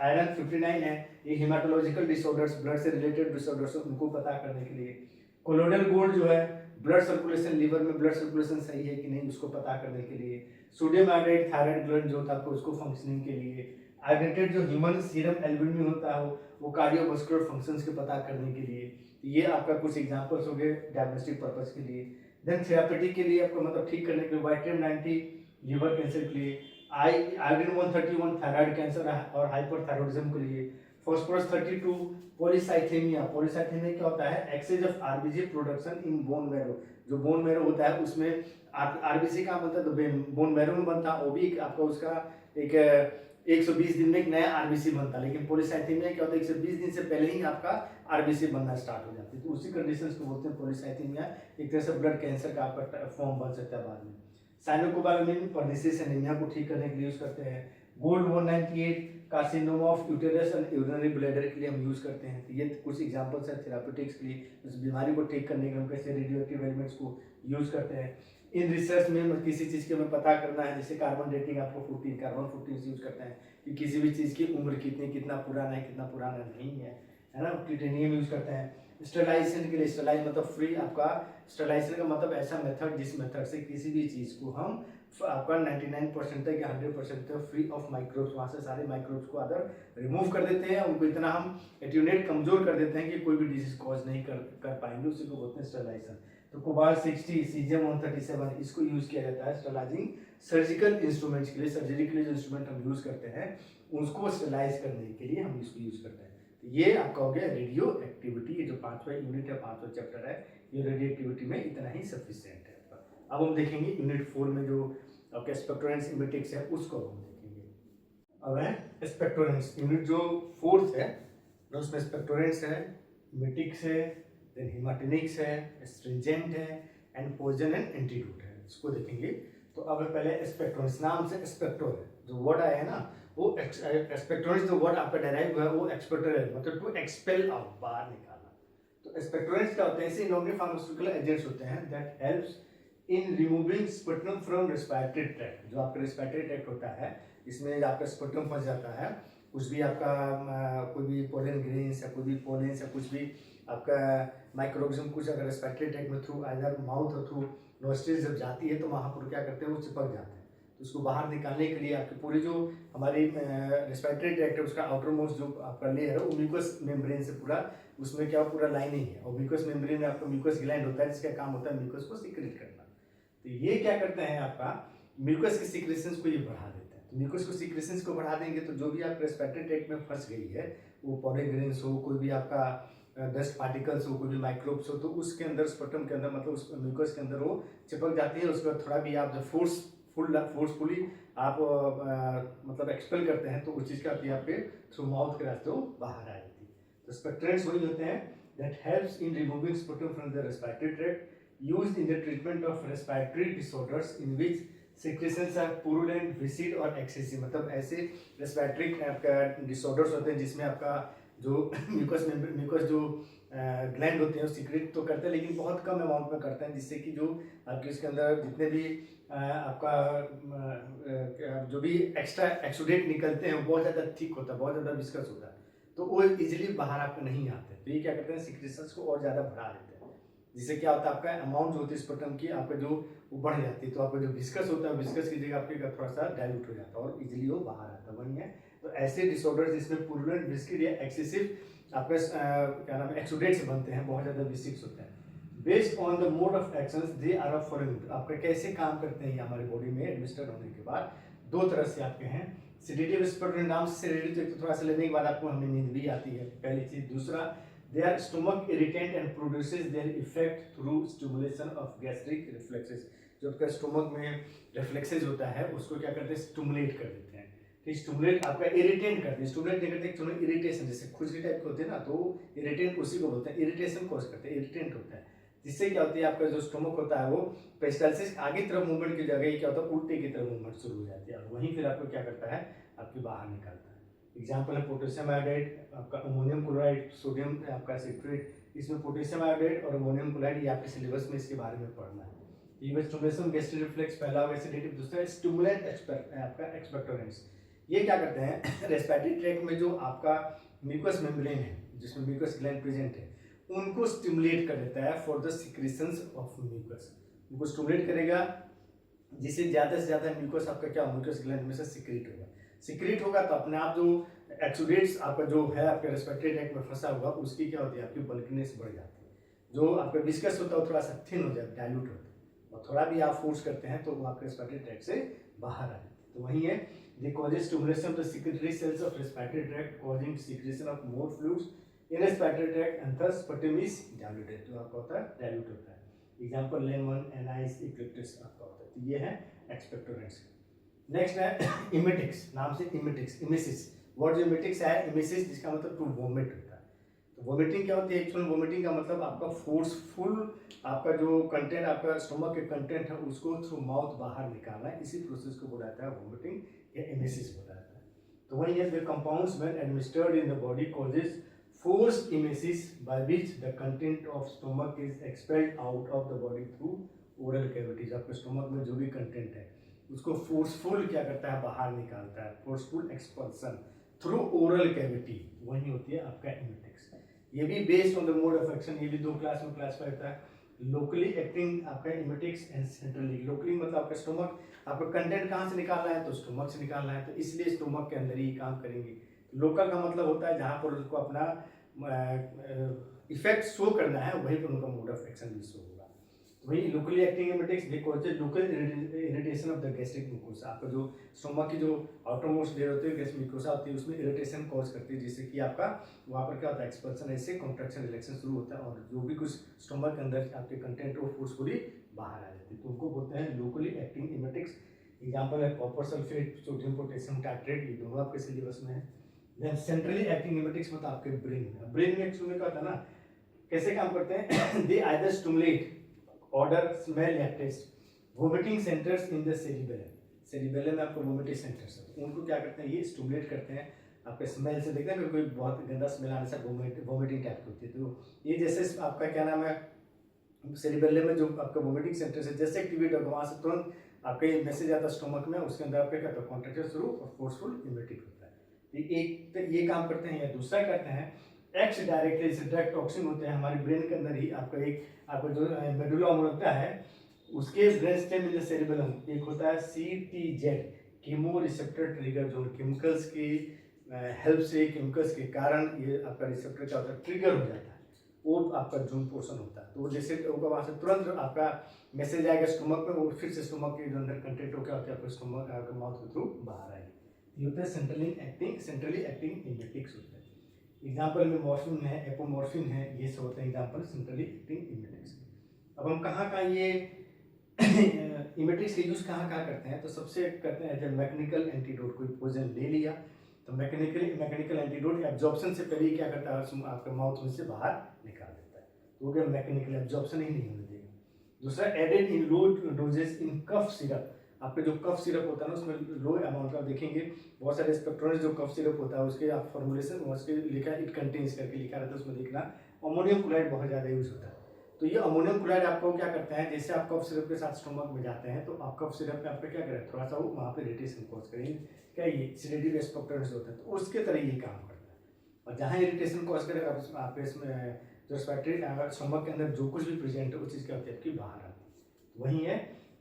आयरन 59 है, ये हेमाटोलॉजिकल डिसऑर्डर्स, ब्लड से रिलेटेड डिसऑर्डर्स उनको पता करने के लिए। कोलोइडल गोल्ड जो है ब्लड सर्कुलेशन, लीवर में ब्लड सर्कुलेशन सही है कि नहीं उसको पता करने के लिए। सोडियम आयोडाइड थायराइड ग्लैंड जो होता है उसको फंक्शनिंग के लिए। आयोडेटेड जो ह्यूमन सीरम एल्बुमिन होता है वो कार्डियोवास्कुलर फंक्शंस के पता करने के लिए। ये आपका कुछ एग्जांपल्स हो गए डायग्नोस्टिक पर्पस के लिए। देन थेरापेटिक के लिए आपको मतलब ठीक करने के लिए वाइटमिन 90 लीवर कैंसर के लिए, आयोडीन 131 थायराइड कैंसर और हाइपरथायरॉइडिज्म के लिए, फास्फोरस 32 पॉलीसाइथेमिया क्या होता है, excess of RBC production in bone marrow, जो बोन मैरो होता है उसमें आरबीसी का बनता है तो बोन मैरो में बनता है, वो भी आपका उसका एक 120 दिन में एक नया आरबीसी बनता है। लेकिन पॉलीसाइथेमिया क्या होता है 120 दिन से पहले ही आपका आरबीसी बनना स्टार्ट हो जाती है, तो उसी कंडीशंस को बोलते हैं पॉलीसाइथेमिया। एक तरह से ब्लड कैंसर का आपका फॉर्म बन सकता है बाद में। साइनोकोबालामिन पर्निसिस एनीमिया को ठीक करने के लिए यूज करते हैं। Gold 198 carcinoma of uterus and urinary bladder के लिए हम यूज करते हैं। तो ये कुछ एग्जांपल्स है थेरापेटिक्स के लिए, उस बीमारी को ठीक करने के लिए हम कैसे रेडियोएक्टिव एलिमेंट्स को यूज करते हैं। इन रिसर्च में किसी चीज़ के हमें पता करना है, जैसे कार्बन डेटिंग आपको 14 कार्बन 14 से यूज करते हैं कि किसी भी चीज़ की उम्र कितना पुराना है कितना पुराना नहीं है ना। टिटेनियम यूज करते हैं। स्टरलाइजेशन के लिए, स्टरलाइज मतलब फ्री, आपका स्टरलाइजेशन का मतलब ऐसा मेथड जिस मेथड से किसी भी चीज़ को हम आपका 99% तक या 100% तक फ्री ऑफ माइक्रोब्स, वहाँ से सारे माइक्रोब्स को अदर रिमूव कर देते हैं, उनको इतना हम एट्यूनेट कमजोर कर देते हैं कि कोई भी डिजीज कॉज नहीं कर पाएंगे, उसी को बोलते हैं स्टरलाइजेशन। तो कोबाल्ट 60 सीजियम 137 इसको यूज किया जाता है स्टरलाइजिंग सर्जिकल इंस्ट्रूमेंट्स के लिए। सर्जरी के लिए जो इंस्ट्रूमेंट हम यूज करते हैं उसको स्टरलाइज करने के लिए हम इसको यूज करते हैं। तो ये आपका हो गया रेडियो एक्टिविटी, ये जो 5वां यूनिट है 5वां चैप्टर है, ये रेडियो एक्टिविटी में इतना ही सफिशिएंट है। अब हम देखेंगे यूनिट 4 में जो आपके स्पेक्ट्रोरेंस इमिटिक्स है उसको हम देखेंगे। अब है स्पेक्ट्रोरेंस यूनिट जो 4th है, उसमें स्पेक्ट्रोरेंस है, इमिटिक्स है, देन हेमाटिनिक्स है, स्ट्रिंजेंट है एंड पॉइजन एंड एंटीडोट है, इसको देखेंगे। तो अब पहले स्पेक्ट्रोरेंस, नाम से स्पेक्ट्रो है, जो वर्ड आया है ना वो स्पेक्ट्रोरेंस, जो वर्ड आपका डेराइव हुआ है वो एक्सपेक्टर है, मतलब टू एक्सपेल आउट, बाहर निकालना। तो स्पेक्ट्रोरेंस क्या होते हैं? ऐसे इनऑर्गेनिक फार्मास्यूटिकल एजेंट्स होते हैं that helps in removing sputum from respiratory tract. जो आपका रेस्पिरेटरी ट्रैक्ट होता है इसमें आपका स्पुटम फंस जाता है, कुछ भी आपका कोई भी पोलन ग्रेन्स या कोई भी पोलेंस या कुछ भी आपका माइक्रोऑर्गेनिज्म कुछ अगर रेस्पिरेटरी ट्रैक्ट में थ्रू आइदर माउथ और थ्रू नोस्ट्रिल्स जब जाती है तो वहाँ पर क्या करते हैं वो चिपक जाते हैं। तो उसको बाहर निकालने के लिए आपकी पूरी जो हमारी रेस्पिरेटरी ट्रैक्ट है उसका आउटर मोस्ट जो आपका लेयर है वो म्यूकस मेम्ब्रेन से पूरा, उसमें क्या पूरा लाइनिंग है, और म्यूकस मेम्ब्रेन में आपका म्यूकस ग्लैंड होता है जिसका काम होता है म्यूकस को सीक्रेट करना। तो ये क्या करते हैं आपका म्यूकस के सीक्रेशंस को ये बढ़ा देते हैं। तो म्यूकस को सीक्रेशंस को बढ़ा देंगे तो जो भी आप रेस्पिरेटरी ट्रैक्ट में फंस गई है, वो पॉलीग्रेन्स हो, कोई भी आपका डस्ट पार्टिकल्स हो, कोई भी माइक्रोब्स हो, तो उसके अंदर स्पुटम के अंदर मतलब उस म्यूकस के अंदर वो चिपक जाती है। उसके बाद थोड़ा भी आप जब फोर्सफुली आप मतलब एक्सपेल करते हैं तो उस चीज़ क्या होती है आपके थ्रू माउथ के रास्ते वो बाहर आ जाती है। तो स्पेक्ट्रेंट्स वही होते हैं that helps in removing sputum from the respiratory tract used in the treatment of respiratory disorders in which secretions are purulent, viscid और excessive। मतलब ऐसे respiratory disorders होते हैं जिसमें आपका जो म्यूकस जो ग्लैंड होते हैं वो सीक्रेट तो करते हैं लेकिन बहुत कम अमाउंट में करते हैं, जिससे कि जो आपके इसके अंदर जितने भी आपका जो भी एक्स्ट्रा एक्सुडेट निकलते हैं वो बहुत ज़्यादा थिक होता है, बहुत ज़्यादा विस्कस होता है, तो वो इजीली बाहर आपका नहीं आते। तो ये क्या करते हैं सीक्रेशंस को और ज़्यादा बढ़ा देते हैं, जिससे क्या होता है आपका अमाउंट जो होती है स्पुटम की आपका जो वो बढ़ जाती है। तो आपका जो विस्कस होता है विस्कस की जगह आपके थोड़ा सा डाइल्यूट हो जाता है और इजीली वो बाहर आता है, वही है। तो ऐसे डिसऑर्डर जिसमें पुरुलेंट, विस्किड या एक्सेसिव आपका क्या नाम है एक्सुडेट्स बनते हैं, बहुत ज़्यादा विस्किड्स होते हैं। Based on the mode of actions they are of following. आपका कैसे काम करते हैं ये हमारे बॉडी में एडमिनिस्टर होने के बाद दो तरह से आपके हैं। सेडेटिव स्पेक्ट्रोरेंस नाम से सेडेटिव तो थोड़ा सा लेने के बाद आपको हमें नींद भी आती है, पहली चीज। दूसरा they are stomach irritant and produces their effect through stimulation of gastric reflexes। जो आपका स्टोमक में रिफ्लेक्सेस होता है उसको क्या करते हैं स्टिमुलेट कर देते हैं। तो स्टिमुलेट आपका इरिटेट करते हैं, स्टिमुलेट नहीं करते स्टिमुलेट इरिटेशन, जैसे खुजली टाइप के होते हैं ना तो इरिटेंट उसी को बोलते हैं, इरिटेशन कॉज करते हैं, इरिटेंट होता है। जिससे क्या होती है आपका जो स्टोमक होता है वो पेरिस्टालसिस आगे तरफ मूवमेंट की जगह क्या होता है उल्टे की तरफ मूवमेंट शुरू हो जाती है और वहीं फिर आपको क्या करता है आपके बाहर निकालता है। एग्जाम्पल है पोटेशियम आयोडाइड, आपका अमोनियम क्लोराइड, सोडियम आपका सिट्रेट। इसमें पोटेशियम आयोडाइड और अमोनियम क्लोराइड ये आपके सिलेबस में इसके बारे में पढ़ना है। ये स्टिमुलेशन गैस्ट्रिक रिफ्लेक्स पहला होगा एसिडेटिव, दूसरा स्टिमुलेंट आपका एक्सपेक्टोरेंस। ये क्या करते हैं रेस्पिरेटरी ट्रैक्ट में जो आपका म्यूकस मेम्ब्रेन है जिसमें म्यूकस ग्लैंड प्रेजेंट है उनको स्टिमुलेट कर देता है for the secretions of mucus. उनको स्टिमुलेट करेगा जिससे ज़्यादा से ज़्यादा म्यूकस आपका क्या म्यूकस ग्लैंड में से सिक्रेट होगा। सिक्रेट होगा तो अपने आप जो एक्सुडेट्स आपका जो है आपके रेस्पिरेटरी ट्रैक्ट में फंसा हुआ उसकी क्या होती है आपकी बल्कीनेस बढ़ जाती है। जो आपका विस्कस होता है वो थोड़ा सा थिन हो जाता है, डाइल्यूट होता है, और थोड़ा भी आप फोर्स करते हैं तो वो आपके रेस्पिरेटरी ट्रैक्ट से बाहर आ जाती है। तो वही है the causes stimulation of the secretory cells of respiratory tract causing secretion of more fluids in respiratory tract and thus sputum is diluted. जो आपका होता है डाइल्यूट होता है। एग्जांपल लेमन एनाइस इक्लिप्टिस आपका होता है। तो ये है एक्सपेक्टोरेंट्स। नेक्स्ट है इमिटिक्स, नाम से इमिटिक्स, इमिसिस। वर्ड जो इमिटिक्स है इमिसिस जिसका मतलब टू वोमिट होता है। तो वोमिटिंग क्या होती है? एक्चुअल वोमिटिंग का मतलब आपका फोर्सफुल, आपका जो कंटेंट, आपका स्टमक के कंटेंट है उसको थ्रू माउथ बाहर निकालना है, इसी प्रोसेस को बोला जाता है वोमिटिंग या एमेसिस बोला जाता है। तो वही है, the compounds when administered in the body causes forced emesis by which the content of stomach is expelled out of the body through oral cavities. आपके स्टमक में जो भी कंटेंट है उसको फोर्सफुल क्या करता है? बाहर निकालता है, forceful expulsion through oral cavity, वही होती है आपका एमेटिक्स। ये भी based on the mode of action, ये भी दो क्लास में क्लासिफाई होता है, लोकली एक्टिंग आपका एमेटिक्स एंड सेंट्रली। लोकली मतलब आपका स्टोमक, आपका कंटेंट कहाँ से निकालना है? तो स्टोमक से निकालना है, तो इसलिए स्टोमक के अंदर ही काम करेंगे। लोकल का मतलब होता है जहाँ पर उसको अपना इफेक्ट शो करना है, वहीं पर उनका मोड ऑफ एक्शन भी शो होगा। वही locally acting emetics they cause the local irritation of the gastric mucosa. आपका जो स्टोमक की जो आउटरमोस्ट लेयर होती है गैस्ट्रिक म्यूकोसा होती है, उसमें इरिटेशन कॉज करती है, जिससे कि आपका वहाँ पर क्या होता है? एक्सपल्सन, ऐसे कॉन्ट्रैक्शन रिलैक्सेशन शुरू होता है, और जो भी कुछ स्टोमक के अंदर आपके कंटेंट वो फोर्सफुली बाहर आ जाती है, तो उनको बोलते हैं लोकली एक्टिंग एमेटिक्स। एग्जाम्पल है copper sulphate, sodium potassium titrate, ये दोनों आपके सिलेबस में है। देन सेंट्रली एक्टिंग एमेटिक्स मतलब आपके ब्रेन में एक्चुअली क्या होता है ना, कैसे काम करते हैं? They either stimulate order, smell या taste vomiting centres in the cerebellum. Cerebellum में आपको वोमिटिंग सेंटर्स है, उनको क्या करते हैं? ये स्टिमुलेट करते हैं आपके स्मेल से। देखते हैं कोई बहुत गंदा स्मेल आने से वोमिटिंग टाइप होती है, तो ये जैसे आपका क्या नाम है, सेरिबेलम में जो आपका वोमिटिंग सेंटर्स है जैसे एक्टिवेट होगा, वहाँ से तुरंत आपका ये मैसेज आता है स्टोमक में, उसके अंदर आपका क्या होता है? कॉन्ट्रैक्शन शुरू और फोर्सफुल इमेटिक होता है। एक तो ये काम करते हैं, या दूसरा करते हैं एक्स डायरेक्टली, डायरेक्ट टॉक्सिन होते हैं हमारे ब्रेन के अंदर ही। आपका एक आपका जो मेडुला ऑब्लांगा है उसके ब्रेन स्टेम में सेरिबेलम, एक होता है CTZ chemo receptor trigger zone. Chemicals की हेल्प से, केमिकल्स के कारण ये आपका रिसेप्टर क्या होता है? ट्रिगर हो जाता है, वो आपका जोन पोर्शन होता है, तो जैसे होगा वहाँ से तुरंत आपका मैसेज आएगा स्टोमक में, वो फिर से स्टोमक के जो अंदर कंटेंट हो क्या होता है आपका स्टोमक आपका माउथ के थ्रू बाहर आएगी। ये होता है सेंट्रली एक्टिंग एमेटिक्स होता है। एग्जाम्पल में मॉर्फिन है, एपोमॉर्फिन है, ये सब होते हैं एग्जाम्पल सेंट्रली एक्टिंग एमेटिक्स। अब हम कहाँ ये एमेटिक्स के यूज कहाँ करते हैं? तो सबसे करते हैं जब मैकेनिकल एंटीडोट, कोई पोइजन ले लिया तो मैकेनिकल एंटीडोट एब्जॉर्प्शन से पहले क्या करता है? आपके माउथ में से बाहर निकाल देता है, तो वो क्या मैकेनिकल एब्जॉर्प्शन ही नहीं होने देगा। दूसरा, added in low doses in cough syrup. आपका जो कफ सिरप होता है ना उसमें लो अमाउंट आप देखेंगे, बहुत सारे स्पेक्ट्रोनिस जो कफ सिरप होता है उसके आप फॉर्मुलेशन उसके लिखा इट कंटेन्स करके लिखा रहता है, उसमें देखना अमोनियम क्लोराइड बहुत ज़्यादा यूज होता है। तो ये अमोनियम क्लोराइड आपको क्या करता है? जैसे आप कफ सिरप के साथ स्टोमक में जाते हैं तो आप कफ सिरप में आपका क्या करें? थोड़ा सा वो वहाँ पे इरिटेशन कॉज करेंगे, क्या ये सिलेटिव स्पेक्ट्रोनिस होता है, तो उसके तरह ये काम करता है। और जहाँ इरिटेशन कॉज करेगा आपके इसमें जो रेस्पिरेटरी स्टोमक के अंदर जो कुछ भी प्रेजेंट है वो चीज़ क्या होती है? आपकी बाहर आती है। वही है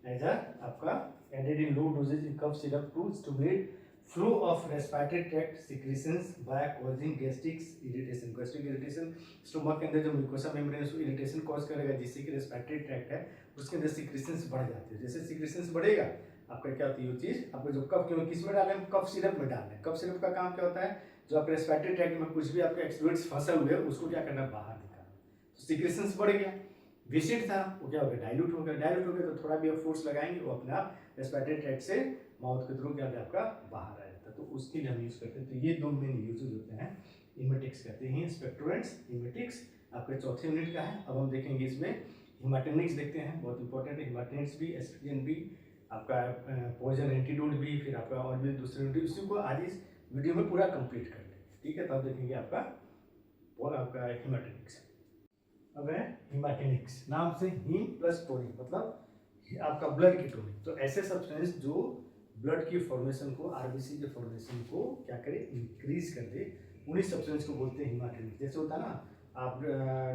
एज आपका added in low doses in cough syrup to stimulate flow of respiratory tract secretions by causing gastric irritation. Stomach के अंदर जो म्यूकोसा मेम्ब्रेन है इरिटेशन कॉज करेगा, जिससे कि रेस्पिरेटरी ट्रैक्ट है उसके अंदर सिक्रीशंस बढ़ जाती है। जैसे सिक्रीशंस बढ़ेगा आपका क्या होती है? वो चीज़ आपका जो कफ क्यों किस में डालें? कफ सिरप में डाल दें। कफ सिरप का काम क्या होता है? जो आपके रेस्पिरेटरी ट्रैक्ट में कुछ भी आपके एक्सुडेंट्स फंसे हुए उसको क्या करना? बाहर निकालना। तो सिक्रीशंस बढ़ गया, विसिड था वो क्या हो गया? डाइल्यूट हो गया तो थोड़ा भी आप फोर्स लगाएंगे वो अपने आप रेस्पिरेटरी ट्रैक्ट से माउथ के थ्रू क्या आपका बाहर आ जाता है, तो उसके लिए हम यूज करते हैं। तो ये दो मेन यूजेज होते हैं इमेटिक्स कहते हैं, स्पेक्ट्रोरेंट्स इमेटिक्स आपके चौथे यूनिट का है। अब हम देखेंगे इसमें हिमाटेनिक्स देखते हैं, बहुत इंपॉर्टेंट है हिमाटेनिक्स भी, एस्ट्रोजन भी, आपका पॉइजन एंटीडोट भी, फिर आपका और भी दूसरे यूनिट, इसी को आज इस वीडियो में पूरा कंप्लीट कर लेंगे, ठीक है। तब देखेंगे आपका हिमाटेनिक्स। अब है हिमाटेनिक्स, नाम से हीम प्लस टोनिक मतलब आपका ब्लड की टोनिक। तो ऐसे सब्सटेंस जो ब्लड की फॉर्मेशन को, आरबीसी के फॉर्मेशन को क्या करे? इंक्रीज कर दे, उन्हीं सब्सटेंस को बोलते हैं हिमाटेनिक। जैसे होता है ना, आप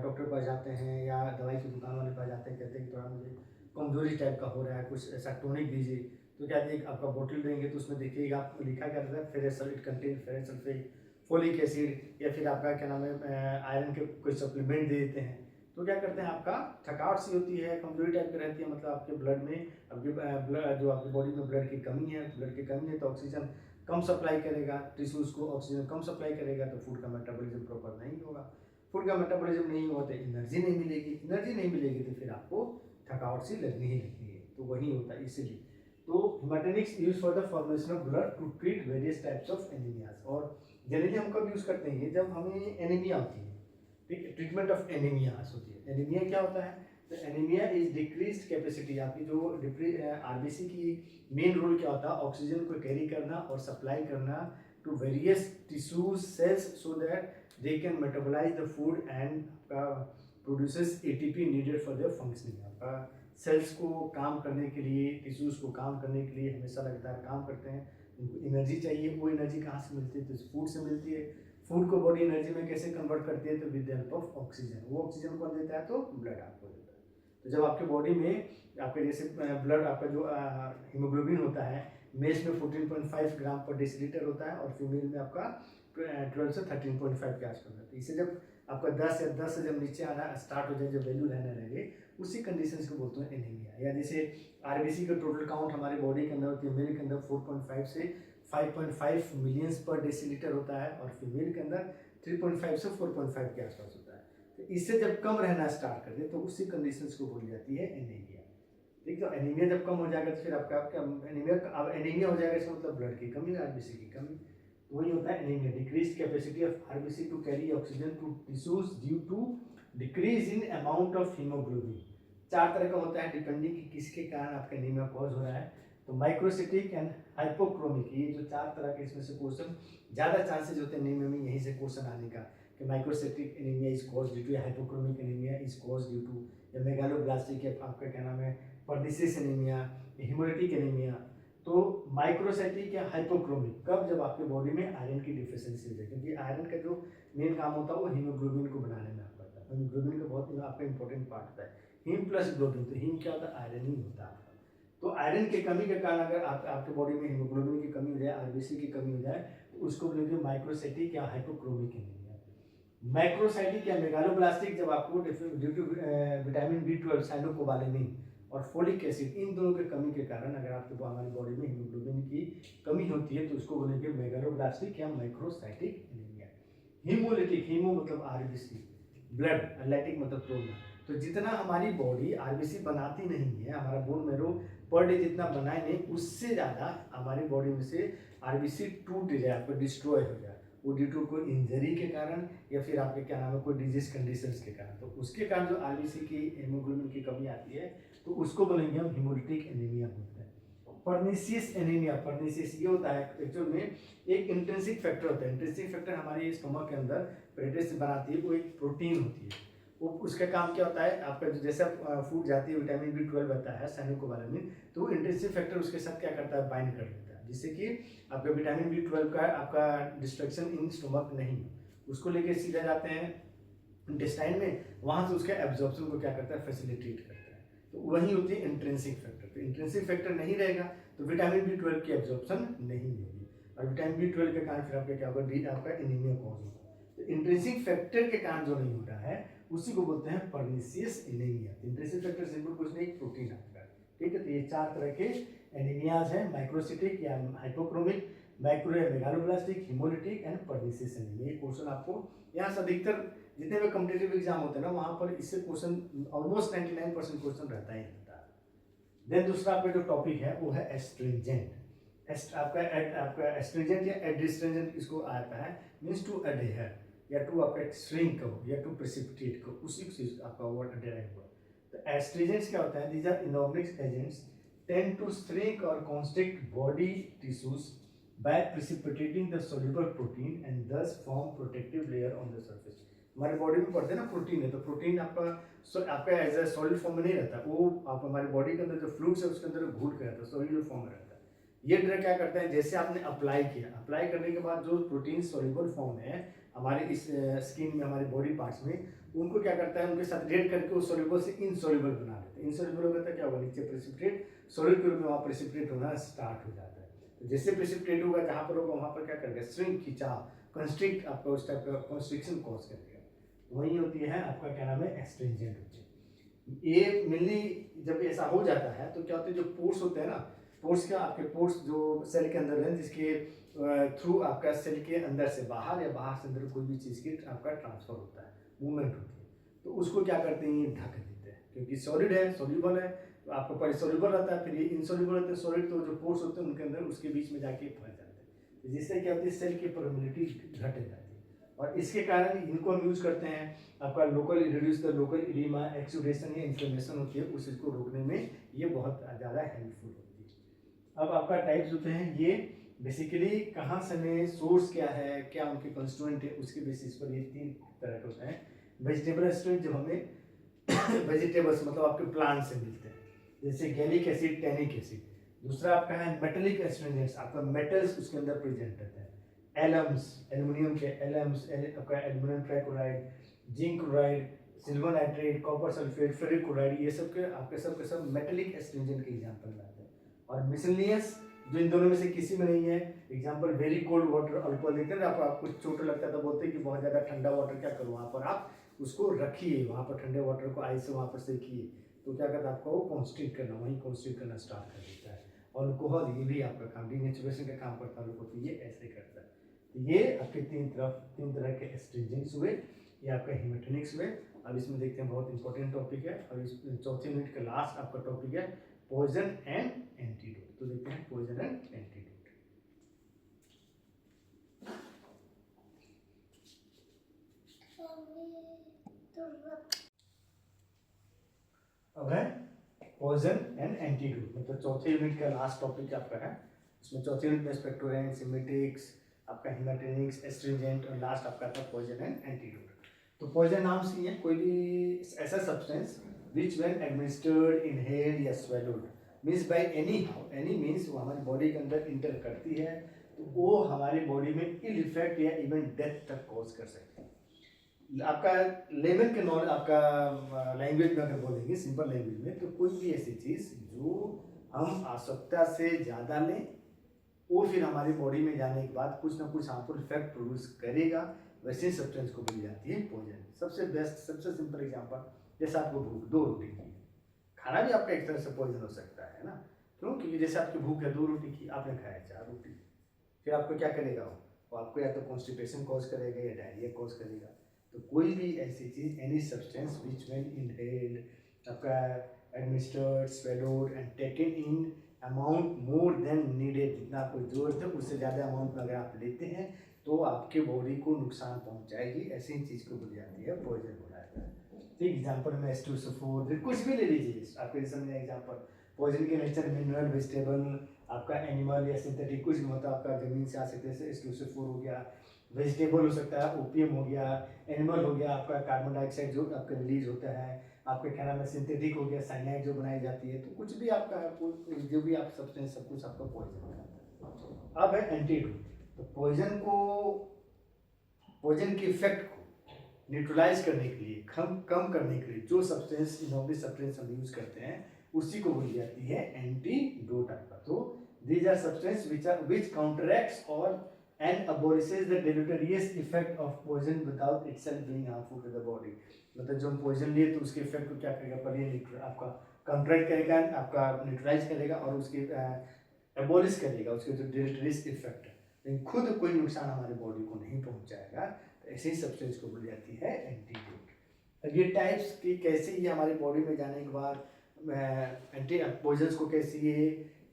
डॉक्टर के पास जाते हैं या दवाई की दुकान वाले पास जाते हैं, कहते हैं कि थोड़ा मुझे कमजोरी टाइप का हो रहा है, कुछ ऐसा टोनिक दीजिए, तो क्या एक आपका बोतल देंगे तो उसमें देखिएगा आपको लिखा क्या रहता है? Ferrous sulphate contain ferrous sulphate, folic acid, या फिर आपका क्या नाम है आयरन के कोई सप्लीमेंट दे देते हैं। तो क्या करते हैं? आपका थकावट सी होती है, कमजोरी टाइप की रहती है, मतलब आपके ब्लड में आपके ब्लड जो आपकी बॉडी में ब्लड की कमी है तो ऑक्सीजन कम सप्लाई करेगा, टिश्यूज को ऑक्सीजन कम सप्लाई करेगा, तो फूड का मेटाबॉलिज्म प्रॉपर नहीं होगा। फूड का मेटाबॉलिज्म नहीं होगा तो एनर्जी नहीं मिलेगी तो फिर आपको थकावट सी लगनी ही लगनी है, तो वही होता है इसीलिए। तो haematinics use for the formation of blood to treat various types of anaemias. और जनरली हम कब यूज करते हैं? जब हमें एनीमिया होती है, ठीक है। ट्रीटमेंट ऑफ एनीमिया होती है। एनीमिया क्या होता है? तो एनीमिया इज डिक्रीज्ड कैपेसिटी, आपकी जो आरबीसी की मेन रोल क्या होता है? ऑक्सीजन को कैरी करना और सप्लाई करना to various tissues cells so that they can metabolize the food and produces ATP needed for their functioning. आपका सेल्स को काम करने के लिए, टिश्यूज को काम करने के लिए हमेशा लगातार काम करते हैं, उनको एनर्जी चाहिए। वो एनर्जी कहाँ से मिलती है? तो फूड से मिलती है। फूड को बॉडी एनर्जी में कैसे कन्वर्ट करती है? तो with the help of oxygen. वो ऑक्सीजन कौन देता है? तो ब्लड आपको देता है। तो जब आपके बॉडी में आपके जैसे ब्लड, आपका जो हीमोग्लोबिन होता है, मेल्स में 14.5 ग्राम पर डेसीलीटर होता है और फीमेल में आपका 12 से 13.5 के आसपास होता है। इसे जब आपका 10 या 10 से जब नीचे आना स्टार्ट हो जाए, जब वैल्यू रहने लगे, उसी कंडीशंस को बोलते हैं एनीमिया। या जैसे आरबीसी का टोटल काउंट हमारे बॉडी के अंदर होती है, मेल के अंदर 4.5 से 5.5 मिलियंस पर डेसीलीटर होता है और फीमेल के अंदर 3.5 से 4.5 के आसपास होता है। तो इससे जब कम रहना स्टार्ट कर दे तो उसी कंडीशंस को बोली जाती है एनीमिया। ठीक है। तो एनीमिया जब कम हो जाएगा तो फिर आपका एनीमिया हो जाएगा, इसका मतलब ब्लड की कमी, आरबीसी की कमी। तो वही होता है anaemia, decreased capacity of RBC to carry oxygen to tissues due to decrease in amount of haemoglobin. 4 तरह का होता है डिपेंडिंग कि किसके कारण आपका एनीमिया कॉज हो रहा है। तो माइक्रोसिटिक एंड हाइपोक्रोमिक, ये जो 4 तरह के इसमें से क्वेश्चन ज़्यादा चांसेज होते हैं एनीमिया में यहीं से क्वेश्चन आने का, कि microcytic anaemia is cause due to, hypochromic anaemia is cause due to, या मेगालोब्लास्टिक, आपका क्या नाम है, पर्निसियस एनीमिया, हेमोलिटिक एनीमिया। तो माइक्रोसाइटिक या हाइपोक्रोमिक कब? जब आपके बॉडी में आयरन की डिफिशियंसी हो जाए, क्योंकि आयरन का जो मेन काम होता है वो हीमोग्लोबिन को बनाने में आपका होता है। हीमोग्लोबिन का बहुत आपका इंपॉर्टेंट पार्ट होता है। हीम प्लस ग्लोबिन, तो हीम क्या होता है? आयरन ही होता है। तो आयरन की कमी के कारण अगर आपके बॉडी में हीमोग्लोबिन की कमी हो जाए, आरबीसी की कमी हो जाए, तो उसको बोलेंगे माइक्रोसाइटिक या हाइपोक्रोमिक एनीमिया। मैक्रोसाइटिक या मेगालोब्लास्टिक जब आपको ड्यू टू विटामिन B12, साइनोकोबालेमिन और फोलिक एसिड, इन दोनों की कमी के कारण अगर आपके हमारी बॉडी में हीमोग्लोबिन की कमी होती है तो उसको बोलेंगे मेगालोब्लास्टिक या माइक्रोसाइटिक एनीमिया। हीमोलिटिक, हीमो मतलब आरबीसी, ब्लड, लाइटिक मतलब तोड़ना। तो जितना हमारी बॉडी आरबीसी बनाती नहीं है, हमारा बोन मैरो पर डे जितना बनाए नहीं, उससे ज़्यादा हमारी बॉडी में से आरबीसी टूट जाए, आपको डिस्ट्रॉय हो जाए, वो ड्यू टू कोई इंजरी के कारण या फिर आपके क्या नाम है कोई डिजीज कंडीशंस के कारण। तो उसके कारण जो आरबीसी की हीमोग्लोबिन की कमी आती है तो उसको बोलेंगे हम हीमोलिटिक एनीमिया बोलते हैं। पर्निसियस एनीमिया, पर्निसियस ये होता है एक्चुअल में एक इंट्रिंसिक फैक्टर होता है। इंट्रिंसिक फैक्टर हमारे स्टमक के अंदर पेरेटिस बनाती है, वो एक प्रोटीन होती है। वो उसका काम क्या होता है? आपका जैसे फूड जाती है, विटामिन B12 आता है, साइनोकोबालेमिन, तो वो इंट्रिंसिक फैक्टर उसके साथ क्या करता है? बाइंड कर देता है, जिससे कि आपका विटामिन B12 का आपका डिस्ट्रक्शन इन स्टमक नहीं, उसको लेके सीधा जाते हैं इंटेस्टाइन में, वहाँ से उसके एब्जॉर्प्शन को क्या करता है? फैसिलिटेट करता है। तो वही होती है इंट्रिंसिक फैक्टर। तो इंट्रिंसिक फैक्टर नहीं रहेगा तो विटामिन B12 की एब्जॉर्प्शन नहीं होगी, और विटामिन B12 के कारण फिर आपका क्या होगा? आपका एनीमिया कॉज होगा। तो इंट्रिंसिक फैक्टर के कारण जो नहीं हो रहा है उसी को बोलते हैं पर्निसियस एनीमिया। इंट्रिंसिक फैक्टर सिंपल कुछ नहीं, प्रोटीन आपका, ठीक है। तो ये 4 तरह के एनीमियाज हैं, माइक्रोसिटिक या हाइपोक्रोमिक, माइक्रो या मेगालोब्लास्टिक, हेमोलिटिक एंड पर्निसियस एनीमिया। ये क्वेश्चन आपको यहाँ से अधिकतर जितने भी कॉम्पिटिटिव एग्जाम होते हैं ना, वहाँ पर इससे क्वेश्चन ऑलमोस्ट 99% क्वेश्चन रहता ही रहता है। देन दूसरा आपका जो टॉपिक है वो है एस्ट्रिंजेंट। आपका एस्ट्रिंजेंट या एड्रिस्ट्रिंजेंट इसको आता है, मीन्स टू अडेयर या टू आपका श्रिंक कहो या टू प्रेसिपिटेट कहो, उसी चीज आपका वर्ड डेराइव हुआ। तो एस्ट्रिजेंट्स क्या होता है? These are inorganic agents tend to shrink और constrict body tissues by precipitating the soluble protein and thus form protective layer on the surface। हमारे बॉडी में पड़ते हैं ना प्रोटीन है, तो प्रोटीन आपका एज ए सॉलिड फॉर्म में नहीं रहता, वो आप हमारी बॉडी के अंदर जो फ्लूइड्स है उसके अंदर घुल के रहता है, सॉलिड फॉर्म में रहता है। ये ड्रग क्या करता है? जैसे आपने अप्लाई किया, अप्लाई करने के बाद जो प्रोटीन सॉल्युबल फॉर्म है हमारे इस स्किन में, हमारे बॉडी पार्ट्स में, उनको क्या करता है? उनके साथ रिएक्ट करके उस सॉल्युबल से इनसॉल्युबल बना देता है। इनसॉल्युबल होता है क्या होगा? नीचे प्रेसिपिटेट, सॉलिड के रूप में वहाँ प्रेसिपिटेट होना स्टार्ट हो जाता है। तो जैसे प्रेसिपिटेट होगा जहाँ पर होगा वहाँ पर क्या करेगा? श्रिंक, खिंचाव, कंस्ट्रिक्ट, आपका उस टाइप का कंस्ट्रिक्शन कॉज करेगा। वही होती है आपका क्या नाम है? एस्ट्रिंजेंट होती है। ये मेनली जब ऐसा हो जाता है तो क्या होता है? जो पोर्स होते हैं ना, पोर्स क्या, आपके पोर्स जो सेल के अंदर है, जिसके थ्रू आपका सेल के अंदर से बाहर या बाहर से अंदर कोई भी चीज़ की आपका ट्रांसफर होता है, मूवमेंट होती है, तो उसको क्या करते हैं? ढक देते हैं, क्योंकि सॉलिड है, सॉल्युबल है, तो आपका पहले सॉल्युबल रहता है, फिर ये इनसॉल्युबल रहते हैं सॉलिड, तो जो पोर्स होते हैं उनके अंदर उसके बीच में जाके फंस जाते हैं, तो जिससे क्या होती है? सेल की परमेबिलिटी घट जाती है। और इसके कारण इनको हम यूज करते हैं आपका local reduce the local oedema exudation या इन्फ्लेमेशन होती है उस इसको रोकने में ये बहुत ज़्यादा हेल्पफुल होती है। अब आपका टाइप्स होते हैं ये बेसिकली कहाँ से में सोर्स क्या है, क्या उनके कंस्टिट्यूएंट है, उसके बेसिस पर ये 3 तरह के होते हैं। वेजिटेबल एस्ट्रेंजेंट जब हमें वेजिटेबल्स मतलब आपके प्लांट से मिलते हैं, जैसे गैलिक एसिड, टैनिक एसिड। दूसरा आपका है मेटेलिक एस्ट्रेंजेंट्स, आपका मेटल्स उसके अंदर प्रेजेंट रहते हैं। एलम्स, एल्युमिनियम के एलम्स, आपका aluminium trichloride, zinc chloride, silver nitrate, copper sulphate, ferric chloride, ये सब के सब मेटेलिक एस्ट्रेंजेंट के एग्जांपल आते हैं। और मिसलेनियस जो इन दोनों में से किसी में नहीं है, example very cold water, alcohol देखते हैं ना, आपको चोट लगता है तो बोलते हैं कि बहुत ज़्यादा ठंडा वाटर क्या करो, वहाँ पर आप उसको रखिए, वहाँ पर ठंडे वाटर को आइस से वहाँ पर सेकिए, तो क्या करता है आपको वो कॉन्स्टिट करना, वहीं कॉन्स्टिट करना स्टार्ट कर देता है। और अल्कोहल ये भी आपका काम डीनेचुरेशन का काम करता है, तो ये ऐसे करता है। तो ये आपके 3 तरह के एस्ट्रिंजेंट्स हुए, ये आपका हेमेटोनिक्स हुए। अब इसमें देखते हैं बहुत इंपॉर्टेंट टॉपिक है, और इस चौथे मिनट का लास्ट आपका टॉपिक है पॉइजन एंड एंटीडोट। तो देखते हैं पॉइजन एंड एंटीडोट। अब है पॉइजन एंड एंटीडोट, मतलब चौथे यूनिट का लास्ट टॉपिक आपका है। इसमें चौथे यूनिट में स्पेक्टोरेंट, सिमेटिक्स, आपका हेमेटोनिक्स, एस्ट्रिंजेंट और लास्ट आपका था पॉइजन एंड एंटीडोट। तो पॉइजन नाम से ही है कोई भी ऐसा substance which when administered, inhaled या swallowed means by any how, any means वो हमारी बॉडी के अंदर इंटर करती है तो वो हमारी बॉडी में इल इफेक्ट या इवन डेथ तक कॉज कर सकती है। आपका लेमन के नॉलेज, आपका लैंग्वेज में अगर बोलेंगे सिंपल लैंग्वेज में, तो कोई भी ऐसी चीज़ जो हम आवश्यकता से ज़्यादा लें वो फिर हमारी बॉडी में जाने के बाद कुछ ना कुछ हार्मफुल इफेक्ट प्रोड्यूस करेगा, वैसे सब्सटेंस को बोली जाती है पॉइजन। सबसे बेस्ट, सबसे सिंपल एग्जांपल, जैसे आपको भूख 2 रोटी की है, खाना भी आपका एक तरह से पॉइजन हो सकता है ना, क्यों? क्योंकि जैसे आपकी भूख है 2 रोटी की, आपने खाया 4 रोटी, फिर आपको क्या करेगा वो आपको या तो कॉन्स्टिपेशन कॉज करेगा या डायरिया कॉज करेगा। तो कोई भी ऐसी चीज़, any substance which when inhaled, आपका administered, swallowed and taken in amount more than needed, जितना आपको जरूरत है उससे ज़्यादा अमाउंट में अगर आप लेते हैं तो आपके बॉडी को नुकसान पहुंचाएगी, ऐसी चीज़ को बोली जाती है पॉइजन बोला जाता है। ठीक एग्जाम्पल में H2SO4 कुछ भी ले लीजिए, आपके समझ एग्जाम्पल। पॉइजन के नेचर मिनरल, वेजिटेबल, आपका एनिमल या सिंथेटिक कुछ भी मतलब आपका जमीन से आ सकते हैं, H2SO4 हो गया, वेजिटेबल हो सकता है ओपियम हो गया, एनिमल हो गया आपका कार्बन डाइऑक्साइड जो आपका रिलीज होता है, आपके क्या नाम है सिंथेटिक हो गया साइनाइड जो बनाई जाती है, तो कुछ भी आपका जो भी आप सब्सटेंस सब कुछ आपका पॉइजन है। अब है एंटीडोट, तो पॉइजन के इफेक्ट को न्यूट्रलाइज करने के लिए, कम करने के लिए जो सब्सटेंस इनऑर्गेनिक सब्सटेंस हम यूज करते हैं उसी को बोली जाती है एंटीडोट आपका। तो दीज आर सब्सटेंस विच काउंटरैक्ट्स और and abolishes the deleterious effect of poison without itself being harmful to the body। मतलब जो हम poison लिए तो उसके इफेक्ट को क्या करेगा, पर ये आपका कंट्रैक्ट करेगा, आपका न्यूट्रलाइज करेगा और उसके एबोलिश करेगा उसके जो डिलेटेरियस इफेक्ट है, लेकिन खुद कोई नुकसान हमारे बॉडी को नहीं पहुंचाएगा। तो ऐसी सब्सटेंस को बोली जाती है एंटीडोट। अब ये टाइप्स की कैसे ये हमारी बॉडी में जाने के बाद एंटी पॉइजन को कैसे ये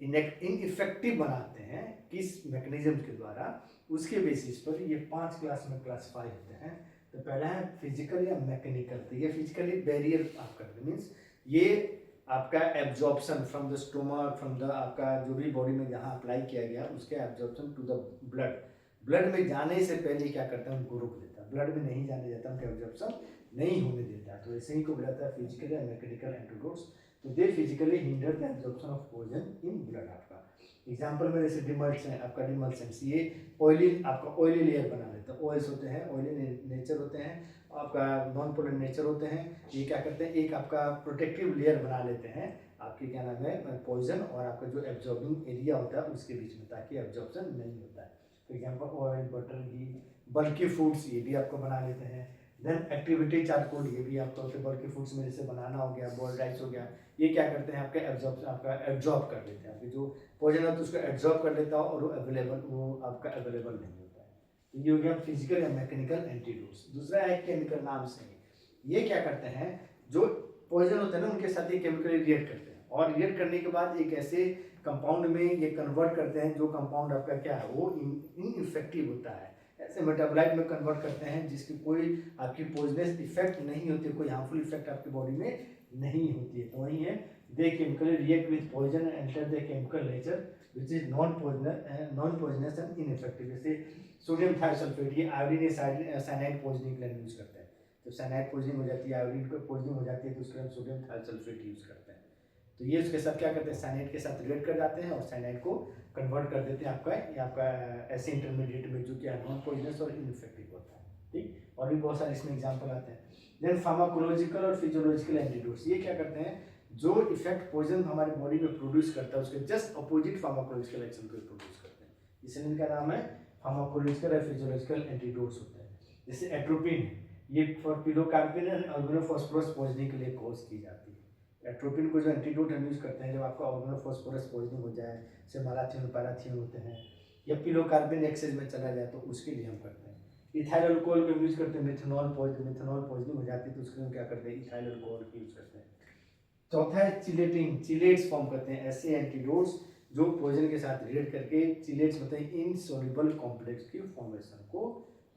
इनइफेक्टिव बनाते हैं, किस मैकेनिज्म के द्वारा, उसके बेसिस पर ये 5 क्लास में क्लासिफाई होते हैं। तो पहला है फिजिकल या मैकेनिकल। तो ये फिजिकली बैरियर आप करते मीन्स ये आपका absorption from the stomach, from the आपका जो भी बॉडी में जहाँ अप्लाई किया गया उसके एब्जॉर्प्शन टू द ब्लड में जाने से पहले क्या करता है उनको रोक देता है, ब्लड में नहीं जाने देता, उनका एब्जॉर्प्शन नहीं होने देता। तो ऐसे ही को बुलाता है फिजिकल या मैकेनिकल एंटीडोट्स। तो they physically hinder the absorption of poison in blood आपका। एग्जांपल में जैसे डिमल्स हैं, आपका डिमल्सेंट्स ये ऑयली आपका ऑयली लेयर बना लेता है, ऑयल्स होते हैं ऑयली नेचर होते हैं, आपका नॉन पोलर नेचर होते हैं। ये क्या करते हैं, एक आपका प्रोटेक्टिव लेयर बना लेते हैं आपके क्या नाम है पॉइजन और आपका जो एब्जॉर्बिंग एरिया होता है उसके बीच में, ताकि एब्जॉर्प्शन नहीं होता है। फॉर एग्जाम्पल ऑयल, बटर, घी, बल्कि फूड्स ये भी आपको बना लेते हैं। देन एक्टिविटी चारकोल ये भी आपका होता है, बल्कि फूड्स में जैसे बनाना हो गया, बॉइल्ड राइस हो गया, ये क्या करते हैं आपके एब्जॉर्ब कर लेते हैं, आपके जो पॉइजन है तो उसको एब्जॉर्ब कर लेता हो और वो आपका अवेलेबल नहीं होता है। तो ये हो गया फिजिकल या मैकेनिकल एंटीडोट्स। दूसरा है केमिकल नाम से, ये क्या करते हैं जो पॉइजन होते हैं ना उनके साथ ये केमिकली रिएक्ट करते हैं और रिएक्ट करने के बाद एक ऐसे कंपाउंड में ये कन्वर्ट करते हैं जो कंपाउंड आपका क्या है वो इनइफेक्टिव होता है, ऐसे मेटाबोलाइट में कन्वर्ट करते हैं जिसकी कोई आपकी पॉइजनस इफेक्ट नहीं होती, कोई हार्मफुल इफेक्ट आपकी बॉडी में नहीं होती है। तो वही है, they chemically react with poison and enter the chemical nature which is non poisonous and ineffective. जैसे सोडियम थायोसल्फेट, ये आयोडीन साइनाइड पॉइजनिंग के लिए यूज करते हैं। जब साइनाइड पॉइजनिंग हो जाती है, आयोडीन को पॉइजनिंग हो जाती है, तो उसके लिए हम सोडियम थायोसल्फेट यूज करते हैं। तो ये उसके साथ क्या करते हैं, साइनाइड के साथ रिएक्ट कर जाते हैं और साइनाइड को कन्वर्ट कर देते हैं आपका ऐसे इंटरमीडिएट में जो कि नॉन पॉइजनस और इनइफेक्टिव होता है। ठीक, और भी बहुत सारे इसमें एग्जांपल आते हैं। देन फार्माकोलॉजिकल और फिजियोलॉजिकल एंटीडोट्स, ये क्या करते हैं, जो इफेक्ट पॉइजन हमारी बॉडी में प्रोड्यूस करता है उसके जस्ट अपोजिट फार्माकोलॉजिकल एक्शन को प्रोड्यूस करते हैं, इसलिए इनका नाम है फार्माकोलॉजिकल और फिजियोलॉजिकल एंटीडोट्स होते हैं। जैसे एट्रोपिन, ये for pilocarpine and organophosphorus poisoning के लिए कॉज की जाती है। एट्रोपिन को जो एंटीडोट हम यूज करते हैं जब आपका ऑर्गेनोफॉस्फोरस पॉइजनिंग हो जाए, जैसे मैलाथियन पैराथियन होते हैं, या पिलोकार्पिन एक्सेस में चला जाए, तो उसके लिए हम करते हैं। इथाइल अल्कोहल का यूज करते हैं, मिथेनॉल पॉइजनिंग हो जाती है तो उसके लिए हम क्या करते हैं, इथाइल अल्कोहल का यूज करते हैं। चौथा है चिलेटिंग, चिलेट्स फॉर्म करते हैं, ऐसे एंटीडोट्स जो पॉइजन के साथ रिलेट करके चिलेट्स मतलब इनसॉल्युबल कॉम्प्लेक्स की फॉर्मेशन को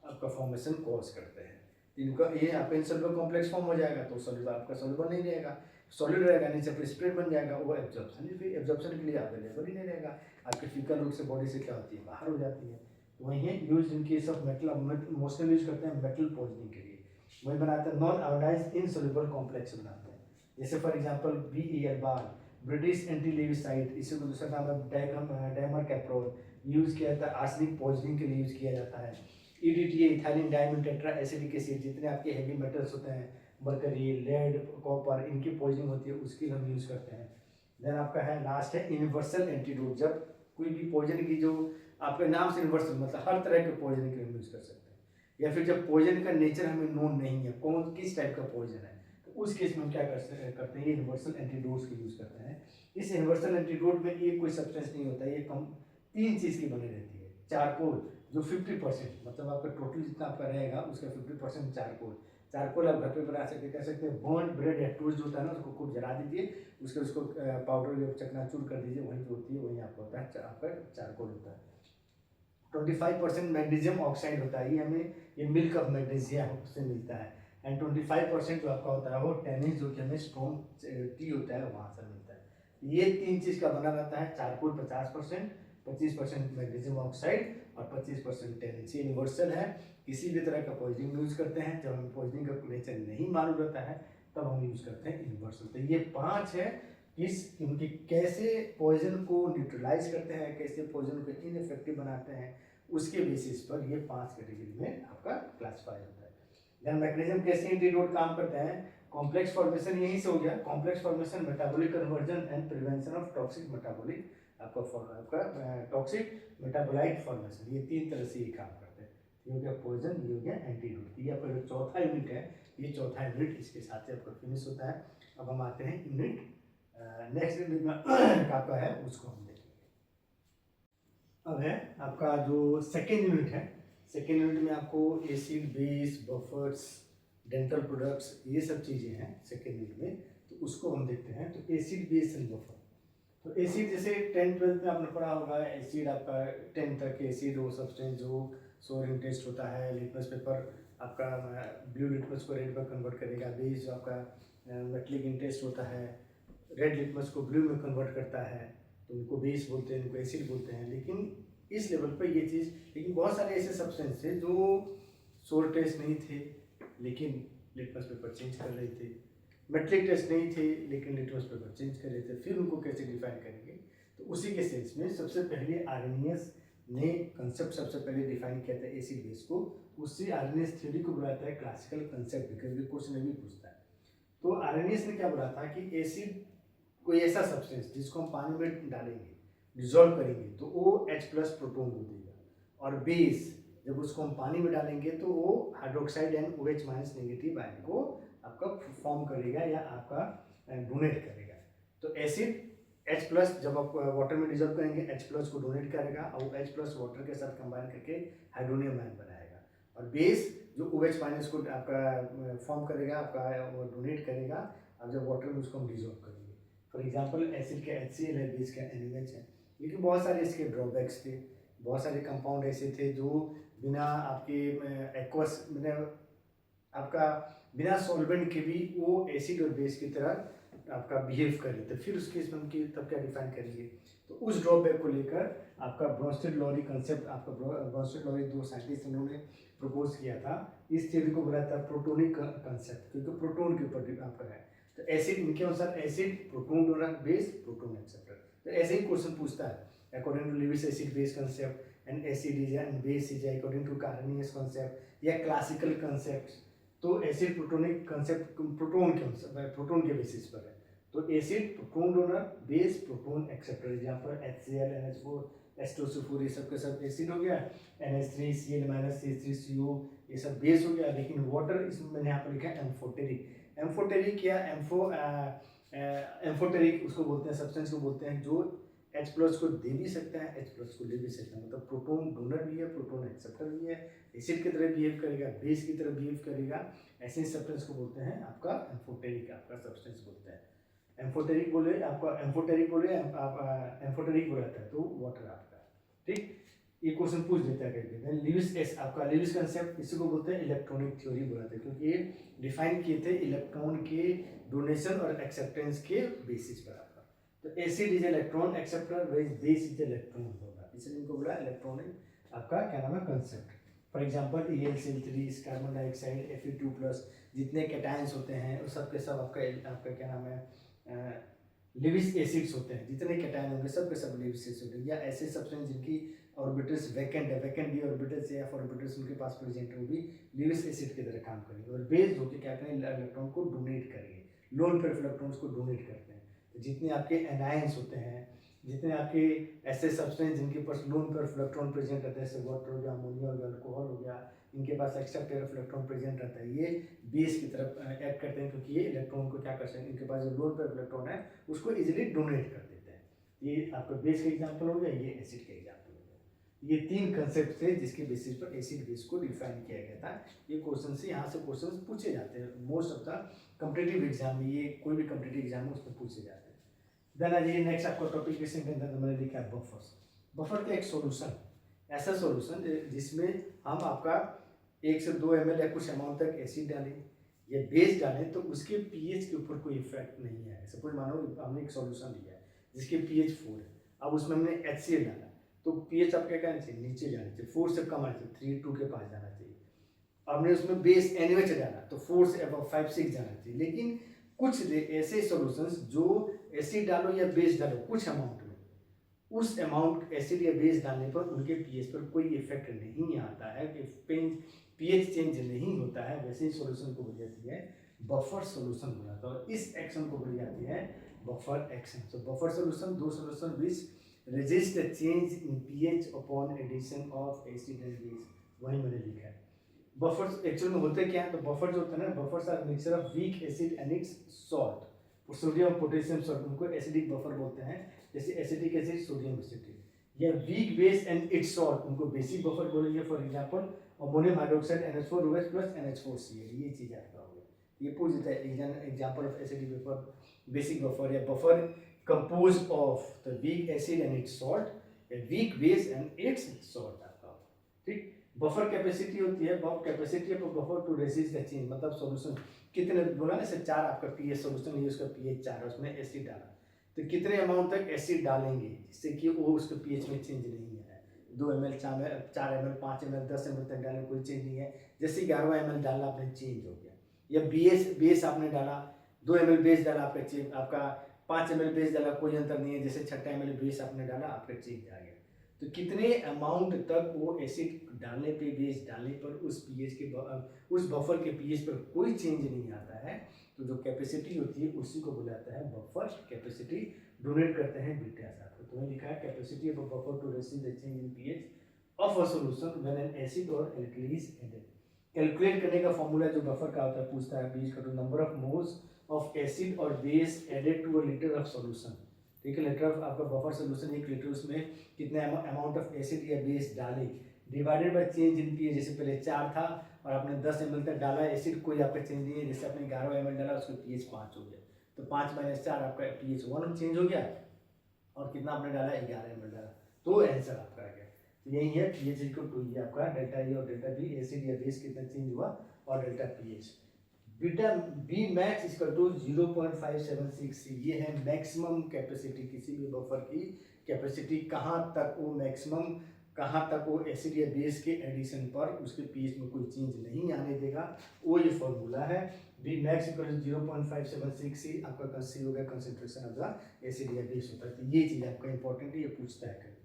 आपका फॉर्मेशन कॉज करते हैं। इनका ये आपका इनसॉल्युबल कॉम्प्लेक्स फॉर्म हो जाएगा तो सॉल्युबल आपका सॉल्युबल नहीं रहेगा, सॉलिड रहेगा, नीचे पर स्प्रेड बन जाएगा, वो एब्जॉर्प्शन के लिए अवेलेबल ही नहीं रहेगा, आपके फीकल रूट से बॉडी से क्या होती है, बाहर हो जाती है। तो वही है use in case of metal, mostly use करते हैं मेटल पॉइजनिंग के लिए। वही बनाते हैं नॉन आयोडाइज्ड इनसॉल्युबल कॉम्प्लेक्स बनाते हैं, जैसे फॉर एग्जांपल BAL बार, ब्रिटिश एंटीलेविसाइड, इसी को दूसरा नाम है डाइमरकैप्रोल, यूज किया जाता है आर्सेनिक पॉइजनिंग के लिए यूज किया जाता है। EDTA, ethylene diamond tetra acidic acid, जितने आपके हेवी मेटल्स होते हैं, मरकरी, लेड, कॉपर, इनकी पॉइजनिंग होती है उसकी हम यूज करते हैं। देन आपका है लास्ट है यूनिवर्सल एंटीडोट, जब कोई भी पॉइजन की जो आपके नाम से यूनिवर्सल मतलब हर तरह के पॉइजन के लिए यूज कर सकते हैं, या फिर जब पॉइजन का नेचर हमें नोन नहीं है, कौन किस टाइप का पॉइजन है, तो उस केस में हम क्या करते हैं, यूनिवर्सल एंटीडोट्स की यूज करते हैं। इस यूनिवर्सल एंटीडोट में एक कोई सब्सटेंस नहीं होता, ये कम 3 चीज की बनी रहती है। चारकोल जो 50% मतलब आपका टोटल जितना आपका रहेगा उसका 50% चारकोल आप घर पे बना सकते, कह सकते हैं बर्न ब्रेड या टोस्ट जो होता है ना, उसको खूब जला दीजिए, उसको पाउडर चकनाचूर कर दीजिए, वहीं जो होती है वहीं आपका होता है, आपका चारकोल होता है। 25% मैग्नीशियम ऑक्साइड होता है, ये हमें ये मिल्क ऑफ मैग्नीशियम से मिलता है। एंड 25% जो आपका होता है वो टेनिस जो कि हमें स्ट्रॉन्ग टी होता है वहाँ से मिलता है। ये 3 चीज़ का बना रहता है। चारकोल 50%, 25% मैग्नीशियम ऑक्साइड और 25% टेनिस। ये यूनिवर्सल है, किसी भी तरह का पॉइजनिंग यूज करते हैं, जब हमें पॉइजनिंग का नेचर नहीं मालूम रहता है तब हम यूज करते हैं यूनिवर्सल। तो ये 5 है, किस उनकी कैसे पॉइजन को न्यूट्रलाइज करते हैं, कैसे पॉइजन को इनइफेक्टिव बनाते हैं, उसके बेसिस पर ये 5 कैटेगरी में आपका क्लासिफाई होता है। देन मैकेनिज्म कैसे एंटीडोट काम करते हैं, कॉम्प्लेक्स फॉर्मेशन यहीं से हो गया, complex formation, metabolic conversion and prevention of toxic metabolic आपका टॉक्सिक मेटाबोलाइट फॉर्मेशन, ये 3 तरह से ये काम करते हैं। ये हो गया पॉइजन, ये हो गया एंटीडोट। ये आपका जो चौथा यूनिट है, ये चौथा यूनिट इसके साथ ही आपका फिनिश होता है। अब हम आते हैं यूनिट नेक्स्ट यूनिट में आपका है उसको हम देखेंगे। अब है आपका जो सेकेंड यूनिट है, सेकेंड यूनिट में आपको acid, base, buffers, dental products, ये सब चीज़ें हैं सेकेंड यूनिट में, तो उसको हम देखते हैं। तो एसिड, बेस एंड बफर। तो एसिड जैसे 10th-12th में आपने पढ़ा होगा, एसिड आपका 10 तक एसिड वो सब्सटेंस जो सोडियम टेस्ट होता है, लिटमस पेपर आपका ब्लू लिटमस को रेड में कन्वर्ट करेगा, बेस जो आपका मेटलिक इंटेस्ट होता है, रेड लिटमस को ब्लू में कन्वर्ट करता है, तो उनको बेस बोलते हैं, उनको एसिड बोलते हैं। लेकिन इस लेवल पर ये चीज़, लेकिन बहुत सारे ऐसे सब्सटेंस थे जो सोल टेस्ट नहीं थे लेकिन लिटमस पेपर चेंज कर रहे थे, मेट्रिक टेस्ट नहीं थे लेकिन लिटमस पेपर चेंज कर रहे थे। फिर उनको कैसे डिफाइन करेंगे, तो उसी के सेंस में सबसे पहले आर्हेनियस ने कंसेप्ट सबसे पहले डिफाइन किया था एसिड बेस को। उससे आर्हेनियस थ्योरी को बुलाता है क्लासिकल कंसेप्ट, बिकॉज ये क्वेश्चन भी पूछता है। तो आर्हेनियस ने क्या बोला था कि एसिड कोई ऐसा सब्सटेंस जिसको हम पानी में डालेंगे, डिजोल्व करेंगे, तो वो H+ प्रोटोन को देगा, और बेस जब उसको हम पानी में डालेंगे तो वो hydroxide and OH- negative ion को आपका फॉर्म करेगा या आपका डोनेट करेगा। तो एसिड H+ जब आप वाटर में डिजोल्व करेंगे H+ को डोनेट करेगा, और H+ वाटर के साथ कंबाइन करके हाइड्रोनियम आयन बनाएगा, और बेस जो OH- को आपका फॉर्म करेगा, आपका वो डोनेट करेगा, और जब वाटर में उसको हम डिजोल्व करेंगे। फॉर एग्जाम्पल एसिड का HCl है, बेस का NaOH है, लेकिन बहुत सारे इसके ड्रॉबैक्स थे। बहुत सारे कंपाउंड ऐसे थे जो बिना आपके एक्वस आपका बिना सॉल्वेंट के भी वो एसिड और बेस की तरह आपका बिहेव करे, तो फिर उस केस में उनकी तब क्या डिफाइन करेंगे। तो उस ड्रॉबैक को लेकर आपका ब्रोंस्टेड-लॉरी कंसेप्ट, आपका ब्रोंस्टेड-लॉरी दो साइंटिस्ट उन्होंने प्रपोज किया था। इस थ्योरी को बोला था प्रोटोनिक कंसेप्ट, क्योंकि प्रोटोन के ऊपर आपका है। तो एसिड, इनके अनुसार acid proton donor, base proton acceptor. तो ऐसे ही क्वेश्चन पूछता है according to Lewis acid base concept, and acid is and base is according to Arrhenius concept या क्लासिकल कंसेप्ट। तो एसिड प्रोटोनिक कंसेप्ट प्रोटोन के बेसिस पर है। तो acid proton donor, base proton acceptor. Example HCl, NH4, H2SO4, ये सब के सब एसिड हो गया। NH3, Cl माइनस, CH3CO, ये सब बेस हो गया। लेकिन वाटर, इसमें मैंने यहाँ पर लिखा है एम्फोटेरिक। एम्फोटेरिक या एम्फोटेरिक उसको बोलते हैं, सब्सटेंस को बोलते हैं जो H प्लस को दे भी सकता है, H प्लस को ले भी सकता है। मतलब प्रोटोन डोनर भी है, प्रोटोन एक्सेप्टर भी है, एसिड की तरह बिहेव करेगा, बेस की तरह बिहेव करेगा। ऐसे सब्सटेंस को बोलते हैं आपका एम्फोटेरिक, आपका सब्सटेंस बोलते हैं। एम्फोटेरिक बोले आपका, एम्फोटेरिक बोले आप एम्फोटेरिक बोला था तो वाटर आपका, ठीक। ये क्वेश्चन पूछ देता है कहीं पे। ल्यूइस एस आपका ल्यूइस कंसेप्ट, इसी को बोलते हैं इलेक्ट्रॉनिक थ्योरी बोला था, क्योंकि ये डिफाइन किए थे इलेक्ट्रॉन के डोनेशन और एक्सेप्टेंस के बेसिस पर आपका। तो acid is electron acceptor, whereas base is electron होगा, इसलिए इनको बोला इलेक्ट्रॉनिक आपका क्या नाम है concept. For example ElCl3, carbon dioxide, Fe2+, जितने कैटायंस होते हैं उस सब के सब आपका क्या नाम है लिविस एसिड्स होते हैं। जितने कैटायन होंगे सब के सब लिविस एसिड्स होते हैं। या ऐसे सब्सटेंस जिनकी ऑर्बिटल्स वैकेंट है, वैकेंट डी ऑर्बिटल्स या F ऑर्बिटल्स उनके पास प्रेजेंट है, वो भी लिविस एसिड की तरह काम करेंगे। और बेस होकर क्या करेंगे, इलेक्ट्रॉन को डोनेट करेंगे, लोन पेयर इलेक्ट्रॉन्स को डोनेट करते हैं। तो जितने आपके एनायंस होते हैं, जितने आपके ऐसे सब्सटेंस जिनके पास लोन पेयर इलेक्ट्रॉन प्रेजेंट रहता है, जैसे वाटर हो गया, अमोनिया हो गया, अल्कोहल हो गया, इनके पास extra pair of electron present रहता है, ये बेस की तरफ एक्ट करते हैं, क्योंकि ये इलेक्ट्रॉन को क्या कर सकते हैं, इनके पास जो लोन पेयर इलेक्ट्रॉन है उसको इजीली डोनेट कर देते हैं। ये आपका बेस का एग्जांपल हो गया, ये एसिड का एग्जांपल हो गया। ये तीन कंसेप्ट थे जिसके बेसिस पर एसिड बेस को डिफाइन किया गया था। ये क्वेश्चन से यहाँ से क्वेश्चन पूछे जाते हैं most of the competitive exam में, ये कोई भी कॉम्पिटिटिव एग्जाम में उसमें पूछे जाते हैं। देन आज ये नेक्स्ट आपका टॉपिक क्वेश्चन के अंदर मैंने लिखा है बफर्स। बफर का एक सॉल्यूशन, ऐसा सॉल्यूशन जिसमें हम आपका 1 से 2 ml या कुछ अमाउंट तक एसिड डालें या बेस डालें तो उसके पीएच के ऊपर कोई इफेक्ट नहीं है। सपोज मानो हमने एक सॉल्यूशन लिया है जिसके पीएच 4 है, अब उसमें हमने HCl डाला तो पीएच आपका क्या कहना चाहिए, नीचे जाना चाहिए, 4 से कम आना चाहिए, 3-2 के पास जाना चाहिए। हमने उसमें बेस NaOH डाला तो 4 से अब 5-6 जाना चाहिए। लेकिन कुछ ऐसे सॉल्यूशंस जो एसिड डालो या बेस डालो कुछ अमाउंट में, उस अमाउंट एसिड या बेस डालने पर उनके पीएच पर कोई इफेक्ट नहीं आता है, कि पीएच चेंज नहीं होता है, वैसे ही सॉल्यूशन को बोली जाती है बफर सॉल्यूशन बोला था। और इस एक्शन को बोली जाती है बफर एक्शन। तो बफर सॉल्यूशन, दो solution which resist the change in pH upon addition of acid and base, वही मैंने लिखा है। बफर्स एक्चुअल में होते क्या है, तो बफर जो होता है ना, buffers are mixture of weak acid and its salt. Sodium potassium salt, उनको एसिडिक बफर बोलते हैं, जैसे एसिटिक एसिड, सोडियम एसिड। या weak base and its salt, उनको बेसिक बफर बोलेंगे। For example ammonium hydroxide NH4OH plus NH4Cl, ये चीज आपका हो गया। ये पूछ देता है example of acidic buffer, basic buffer या buffer composed of the weak acid and its salt या weak base and its salt आपका, ठीक। बफर कैपेसिटी होती है, capacity of buffer to resist the change, मतलब सॉल्यूशन कितने बोला ना, से 4 आपका पीएच सॉल्यूशन है, उसका पीएच 4 है, उसमें एसिड डाला तो कितने अमाउंट तक एसिड डालेंगे जिससे कि वो उसके पीएच में चेंज नहीं है। 2 ml, 4 ml, 5 ml, 10 ml तक डालें कोई चेंज नहीं है। जैसे 11 ml डालना आपने चेंज हो गया, या बेस आपने डाला 2 ml बेस डाला आपका 5 ml बेस डाला कोई अंतर नहीं है। जैसे 6 ml बेस आपने डाला आपका चेंज आ गया। तो कितने अमाउंट तक वो एसिड डालने पे, बेस डालने पर उस बफर के पीएच पर कोई चेंज नहीं आता है, तो जो कैपेसिटी होती है उसी को बुलाता है बफर कैपेसिटी। डोनेट करते हैं बीटा साथ। तो मैंने लिखा है capacity of buffer to receive the change in pH of a solution when an acid और एल्कली इज एडेड। कैलकुलेट करने का फॉर्मूला जो बफर का होता है, पूछता है बीच का तो number of moles of acid और base added to a litre of solution, ठीक है। लीटर ऑफ आपका बफर सॉल्यूशन 1 लीटर, उसमें कितने अमाउंट ऑफ एसिड या बेस डाले divided by change in pH. जैसे पहले 4 था और आपने 10 ml तक डाला एसिड, कोई आपका चेंज नहीं है। जैसे आपने 11 ml डाला उसका पीएच 5 हो गया, तो 5 - 4 आपका पीएच 1 चेंज हो गया, और कितना आपने डाला 11 ml डाला, तो आंसर आपका आ गया। तो यही है pH इक्वल टू ये आपका डेल्टा E और डेल्टा B, एसिड या बेस कितना चेंज हुआ और delta pH। Beta B max equal to 0.576 ये है मैक्सिमम कैपेसिटी किसी भी बफर की कैपेसिटी, कहाँ तक वो मैक्सिमम, कहाँ तक वो एसिड या बेस के एडिशन पर उसके पीएच में कोई चेंज नहीं आने देगा, वो ये फॉर्मूला है। बी मैक्स इक्वल टू 0.576 सी आपका सी हो गया कंसेंट्रेशन ऑफ द एसिड या बेस होता है। तो ये चीज़ आपका इंपॉर्टेंट है, ये पूछता है करके,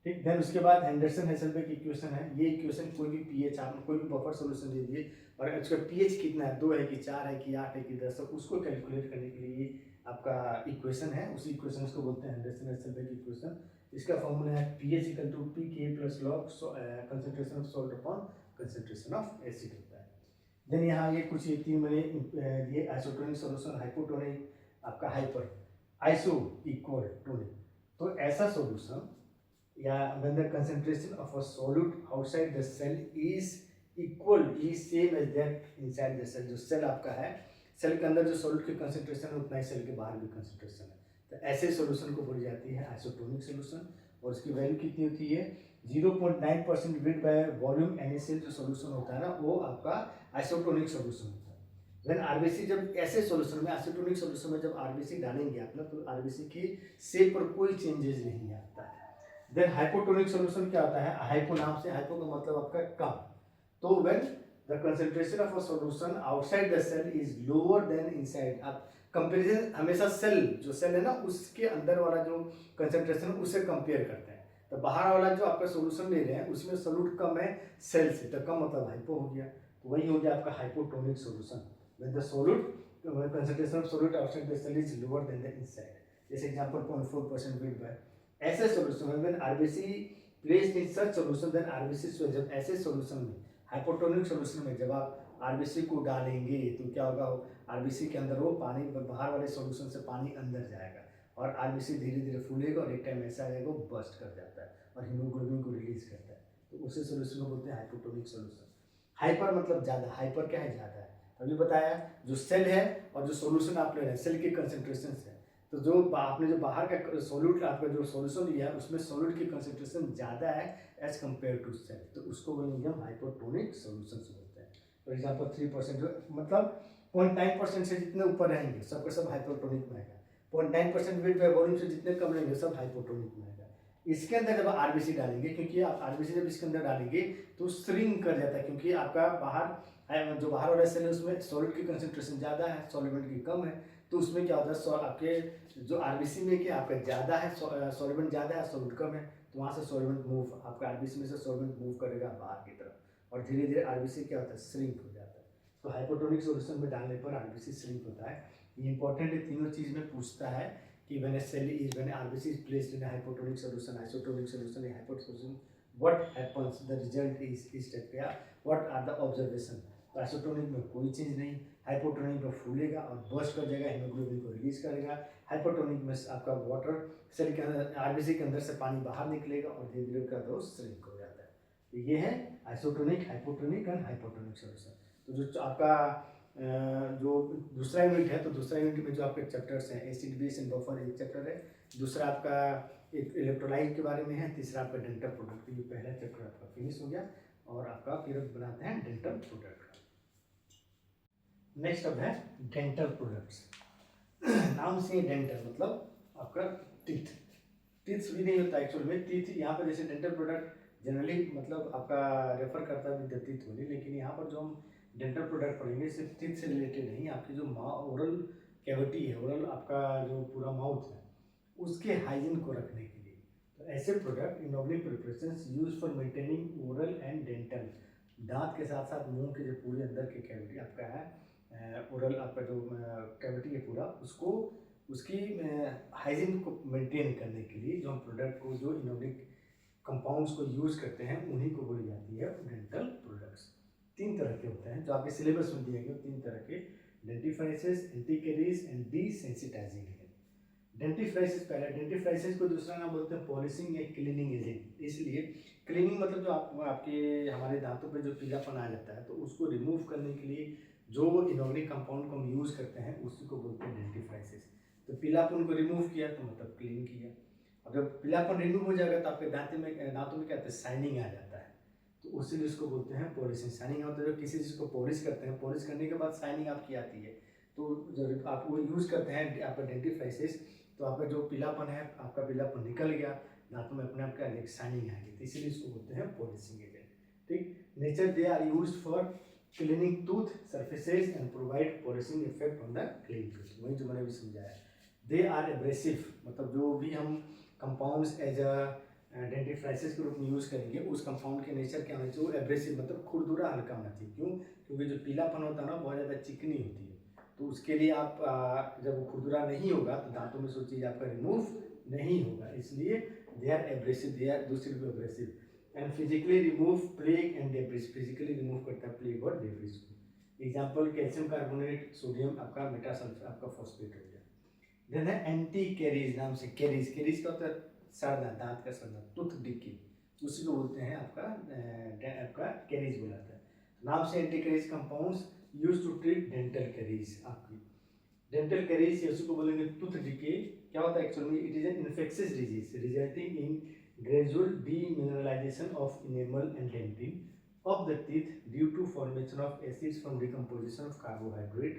ठीक। देन उसके बाद हेंडरसन हेसलबर्ग इक्वेशन है। ये इक्वेशन कोई भी पीएच आप कोई भी बफर सॉल्यूशन दे दिए और उसका पीएच कितना है, 2 है कि 4 है कि 8 है कि 10 है, उसको कैलकुलेट करने के लिए आपका इक्वेशन है, उसी इक्वेशन को बोलते हैं हेंडरसन हेसलबर्ग इक्वेशन। इसका फॉर्मूला है पीएच इक्वल टू पी के plus log concentration of salt upon concentration of acid होता है। देन यहाँ ये कुछ ये 3 मैंने ये आइसोटोनिक सॉल्यूशन, हाइपोटोनिक, आपका हाइपर, आइसो इक्वल टोनिक। तो ऐसा सॉल्यूशन या when the concentration of a solute outside the cell is equal is same as that inside the cell, जो सेल आपका है, सेल के अंदर जो सॉल्यूट की कंसंट्रेशन है उतना ही सेल के बाहर भी कंसंट्रेशन है, तो ऐसे सॉल्यूशन को बोली जाती है आइसोटोनिक सॉल्यूशन। और उसकी वैल्यू कितनी होती है 0.9% वेट बाय वॉल्यूम NaCl जो सॉल्यूशन होता है ना, वो आपका आइसोटोनिक सॉल्यूशन होता है। देन आरबीसी जब ऐसे सॉल्यूशन में आइसोटोनिक सॉल्यूशन में जब आरबीसी डालेंगे आप ना, तो आरबीसी की शेप पर कोई चेंजेस नहीं आता है। देन हाइपोटोनिक सॉल्यूशन क्या होता है, हाइपो नाम से, हाइपो का मतलब आपका कम। तो when the concentration of a solution outside the cell is lower than inside, आप कंपैरिजन हमेशा सेल जो सेल है ना उसके अंदर वाला जो कंसंट्रेशन है उससे कंपेयर करते हैं। तो बाहर वाला जो आपका सॉल्यूशन ले रहे हैं उसमें सॉल्यूट कम है सेल से, तो कम मतलब हाइपो हो गया, तो वही हो गया आपका hypotonic solution. When the solute concentration of solute outside the cell is lower than the inside, जैसे एग्जांपल 0.4% वेट बाय ऐसे सॉल्यूशन में when RBC placed in such solution then RBC, जब ऐसे सॉल्यूशन में हाइपोटोनिक सॉल्यूशन में जब आप RBC को डालेंगे तो क्या होगा, आरबीसी के अंदर वो पानी बाहर वाले सॉल्यूशन से पानी अंदर जाएगा और आरबीसी धीरे धीरे फूलेगा और एक टाइम ऐसा आएगा वो बस्ट कर जाता है और हीमोग्लोबिन को रिलीज करता है, तो उसी सॉल्यूशन को बोलते हैं हाइपोटोनिक सॉल्यूशन। हाइपर मतलब ज़्यादा, हाइपर क्या है ज़्यादा है, अभी बताया जो सेल है और जो सॉल्यूशन आप ले रहे हैं सेल के कंसेंट्रेशन से, तो जो आपने जो बाहर का सॉल्यूट आपका जो सॉल्यूशन लिया है उसमें सॉल्यूट की कंसंट्रेशन ज़्यादा है एज कम्पेयर टू सेल, तो उसको बोलेंगे हम हाइपोटोनिक सॉल्यूशन बोलते हैं। फॉर एग्जांपल 3% जो मतलब 0.9% से जितने ऊपर रहेंगे सबका सब हाइपोटोनिक में आएगा, 0.9% वेट बाय वॉल्यूम से जितने कम रहेंगे सब हाइपोटोनिक में आएगा। इसके अंदर जब आरबीसी डालेंगे, क्योंकि आप आरबीसी जब इसके अंदर डालेंगे तो श्रिंक कर जाता है, क्योंकि आपका बाहर जो बाहर वाला सेल है उसमें सॉल्यूट की कंसंट्रेशन ज़्यादा है सॉल्वेंट की कम है, तो उसमें क्या होता है आपके जो आरबीसी में क्या आपका ज़्यादा है सॉल्वेंट ज़्यादा है सॉल्यूट कम है, तो वहाँ से सॉल्वेंट मूव आपका आरबीसी में से सॉल्वेंट मूव करेगा बाहर की तरफ और धीरे धीरे आरबीसी क्या होता है श्रिंक हो जाता है। तो हाइपोटोनिक सॉल्यूशन में डालने पर आरबीसी श्रिंक होता है। ये इंपॉर्टेंट है, तीनों चीज़ में पूछता है कि when RBC is placed in a hypotonic solution, isotonic solution, a hypotonic solution, what happens? The result is step क्या? What are the observation? तो आइसोटोनिक में कोई चीज़ नहीं, हाइपोटोनिक में फूलेगा और बर्स्ट कर जाएगा, हीमोग्लोबिन को रिलीज करेगा। हाइपोटोनिक में आपका वाटर सेल के अंदर आरबीसी के अंदर से पानी बाहर निकलेगा और धीरे धीरे का दोष श्रिंक हो जाता है। तो ये है isotonic, hypotonic and hypotonic solution. तो जो आपका जो दूसरा यूनिट है, तो दूसरा यूनिट में जो आपके चैप्टर्स हैं एसिड बेस एंड बफर एक चैप्टर है, दूसरा आपका एक इलेक्ट्रोलाइट के बारे में है, तीसरा आपका डेंटल प्रोडक्ट। ये पहला चैप्टर आपका फिनिश हो गया और आपका फिर बनाते हैं डेंटल प्रोडक्ट। नेक्स्ट अब है डेंटल प्रोडक्ट्स। नाम से डेंटल मतलब आपका टीथ, टीथ भी नहीं होता एक्चुअल में, टीथ यहाँ पर जैसे डेंटल प्रोडक्ट जनरली मतलब आपका रेफर करता है विद टीथ ओनली, लेकिन यहाँ पर जो हम डेंटल प्रोडक्ट पढ़ेंगे सिर्फ टीथ से रिलेटेड नहीं, आपकी जो ओरल कैविटी है, ओरल आपका जो पूरा माउथ है उसके हाइजीन को रखने के लिए, तो ऐसे product innovative preparations use for maintaining oral and dental, दांत के साथ साथ मुंह के जो पूरे अंदर की कैविटी आपका है ओरल आपका जो कैविटी है पूरा, उसको उसकी हाइजीन को मेंटेन करने के लिए जो हम प्रोडक्ट को जो इनोवेटिव कंपाउंड्स को यूज करते हैं उन्हीं को बोली जाती है डेंटल प्रोडक्ट्स। 3 तरह के होते हैं जो आपके सिलेबस में दिए गए, 3 तरह के, डेंटिफ्राइसिस, एंटीकेरीज एंड डीसेंसिटाइजिंग एजेंट। डेंटिफ्राइसिस पहला, डेंटिफ्राइसिस को दूसरा नाम बोलते हैं पॉलिशिंग या क्लीनिंग एजेंट। इसलिए क्लीनिंग मतलब जो आपके हमारे दांतों पे जो पीलापन आ जाता है तो उसको रिमूव करने के लिए जो इनऑर्गेनिक कंपाउंड को हम यूज़ करते हैं उसी को बोलते हैं डेंटिफ्राइसिस। तो पीलापन को रिमूव किया तो मतलब क्लीन किया। और जब पीलापन रिमूव हो जाएगा तो आपके दांतों में क्या होता है, शाइनिंग आ जाता है। तो उसीलिए उसको बोलते हैं पॉलिशिंग। शाइनिंग होता है जब किसी चीज़ को पॉलिश करते हैं, पॉलिश करने के बाद शाइनिंग आपकी आती है। तो जब आप वो यूज़ करते हैं आपका डेंटिफ्राइसिस, तो आपका जो पीलापन है, आपका पीलापन निकल गया, दांतों में अपने आप क्या एक शाइनिंग आ गई, तो इसीलिए इसको बोलते हैं पॉलिशिंग एजेंट। ठीक, nature they are used for cleaning tooth surfaces and provide polishing effect on the clean tooth. वही जो मैंने भी समझाया। दे आर एब्रेसिव, मतलब जो भी हम कंपाउंड्स एज अ डेंटिफ्राइसिस के रूप में यूज़ करेंगे, उस कंपाउंड के नेचर क्या होना चाहिए, वो एब्रेसिव मतलब खुरदुरा हल्का होना चाहिए। क्यों? क्योंकि जो पीलापन होता है ना बहुत ज़्यादा चिकनी होती है, तो उसके लिए आप जब वो खुरदुरा नहीं होगा तो दांतों में सो चीज़ आपका रिमूव नहीं होगा, इसलिए they are abrasive, they are दूसरी भी abrasive. And physically remove plaque and debris, physically remove करता है प्लेग और डेब्रिस को। एग्जाम्पल कैल्शियम कार्बोनेट, सोडियम आपका मेटासल्फेट आपका फॉस्फेट हो गया। देन है एंटी कैरीज नाम से, कैरीज का होता है सड़ना, दांत का सड़ना, टूथ डिकी, उसी को बोलते हैं आपका कैरीज बुलाता है। नाम से anti caries compounds use to treat dental caries. आपकी डेंटल कैरीज उसी को बोलेंगे टूथ डिके। क्या होता है actually, it is an infectious disease resulting in gradual demineralisation of enamel and dentin of the teeth due to formation of acids from decomposition of carbohydrate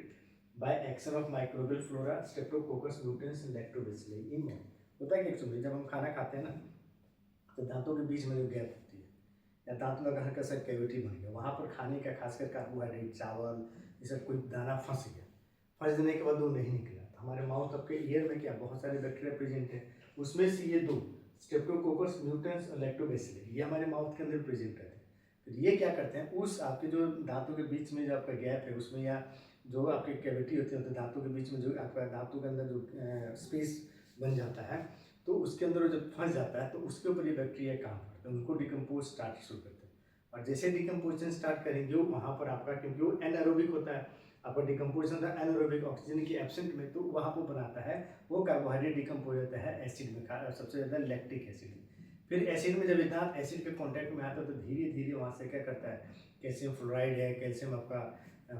by action of microbial flora, Streptococcus mutans and Lactobacilli in mouth। होता है कि actually जब हम खाना खाते हैं ना, तो दांतों के बीच में जो गैप होती है या दांत में अगर हल्का सा कैविटी बन गया, वहाँ पर खाने का खासकर कार्बोहाइड्रेट, चावल, ये सब कोई दाना फंस गया, फंस देने के बाद वो नहीं निकला, तो हमारे माउथ आपके ईयर में क्या बहुत सारे बैक्टीरिया प्रेजेंट है, उसमें से ये दो स्ट्रेप्टोकोकस म्यूटेंस और लैक्टोबैसिली ये हमारे माउथ के अंदर प्रेजेंट रहते हैं। फिर ये क्या करते हैं, उस आपके जो दांतों के बीच में जो आपका गैप है उसमें, या जो आपकी कैविटी होती है तो दांतों के बीच में जो आपका दांतों के अंदर जो स्पेस बन जाता है, तो उसके अंदर जब फंस जाता है तो उसके ऊपर ये बैक्टीरिया काम करते हैं, उनको डिकम्पोज स्टार्ट शुरू करते हैं। और जैसे डिकम्पोजिशन स्टार्ट करेंगे वहाँ पर आपका, क्योंकि वो एनारोबिक होता है, आपका डिकम्पोजिशन होता है एनारोबिक ऑक्सीजन की एब्सेंट में, तो वहाँ पर बनाता है वो कार्बोहाइड्रेट डिकम्पोज होता है एसिड में, सबसे ज़्यादा लैक्टिक एसिड में। फिर एसिड में जब दांत एसिड के कांटेक्ट में आता है तो धीरे धीरे वहाँ से क्या करता है, कैल्शियम फ्लोराइड है, कैल्शियम आपका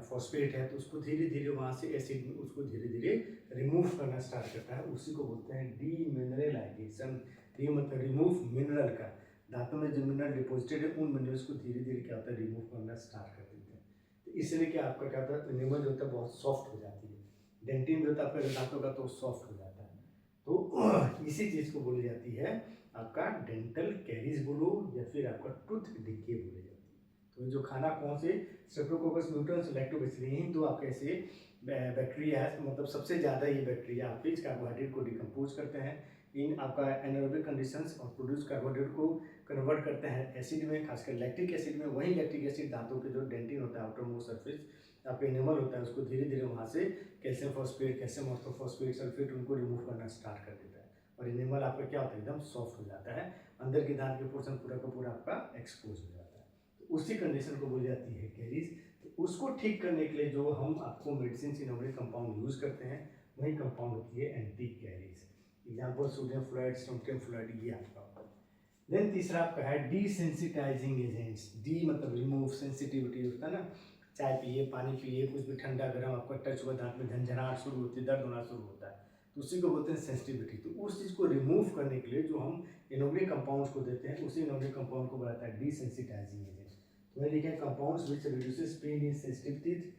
फॉस्फेट है, तो उसको धीरे धीरे वहाँ से एसिड में उसको धीरे धीरे रिमूव करना स्टार्ट करता है। उसी को बोलते हैं डीमिनरलाइजेशन। डी मतलब रिमूव मिनरल का, दांतों में जो मिनरल डिपोजिटेड है उन मिनरल्स को धीरे धीरे क्या होता है रिमूव करना स्टार्ट कर देते हैं। तो इसलिए क्या आपका क्या होता है, एनिमल जो होता है बहुत सॉफ्ट हो जाती है, डेंटिन भी होता है आपका दांतों का तो सॉफ्ट हो जाता है। तो इसी चीज़ को बोली जाती है आपका डेंटल कैरीज बोलो या फिर आपका टूथ डिके बोले जाती है। तो जो खाना कौन से, स्ट्रेप्टोकोकस म्यूटेंस, लैक्टोबैसिली, यही दो आपके ऐसे बैक्टीरिया है, मतलब सबसे ज़्यादा ये बैक्टीरिया आपके इस कार्बोहाइड्रेट को डिकम्पोज करते हैं इन आपका एनारोबिक कंडीशंस और प्रोड्यूस कार्बोहाइड्रेट को कन्वर्ट करते हैं एसिड में, खासकर लैक्टिक एसिड में। वही लैक्टिक एसिड दांतों के जो डेंटिन होता है, आउटर मोस्ट सरफेस आपका एनिमल होता है, उसको धीरे धीरे वहाँ से calcium phosphate, calcium orthophosphate, sulphate उनको रिमूव करना स्टार्ट कर देता है। और एनिमल आपका क्या होता है, एकदम सॉफ्ट हो जाता है, अंदर के दांत के पोर्शन पूरा का पूरा आपका एक्सपोज हो जाता है। तो उसी कंडीशन को बोली जाती है कैरीज। तो उसको ठीक करने के लिए जो हम आपको मेडिसिन इनोवेटिव कंपाउंड यूज़ करते हैं, वही कंपाउंड होती है anti caries. Example sodium fluoride, stannous fluoride, ये आपका होता है। देन तीसरा आपका है डीसेंसिटाइजिंग एजेंट्स। डी मतलब रिमूव, सेंसिटिविटी होता है ना, चाय पिए, पानी पिए, कुछ भी ठंडा गर्म आपका टच हुआ, दांत में झंझनाहट शुरू होती है, दर्द होना शुरू होता है, तो उसी को बोलते हैं सेंसिटिविटी। तो उस चीज़ को रिमूव करने के लिए जो हम इनोवेटिव कंपाउंड्स को देते हैं, उसी इनोवेटिव कंपाउंड को बताता है डीसेंसिटाइजिंग एजेंट। तो मैंने लिखा है compounds which reduces pain in sensitive teeth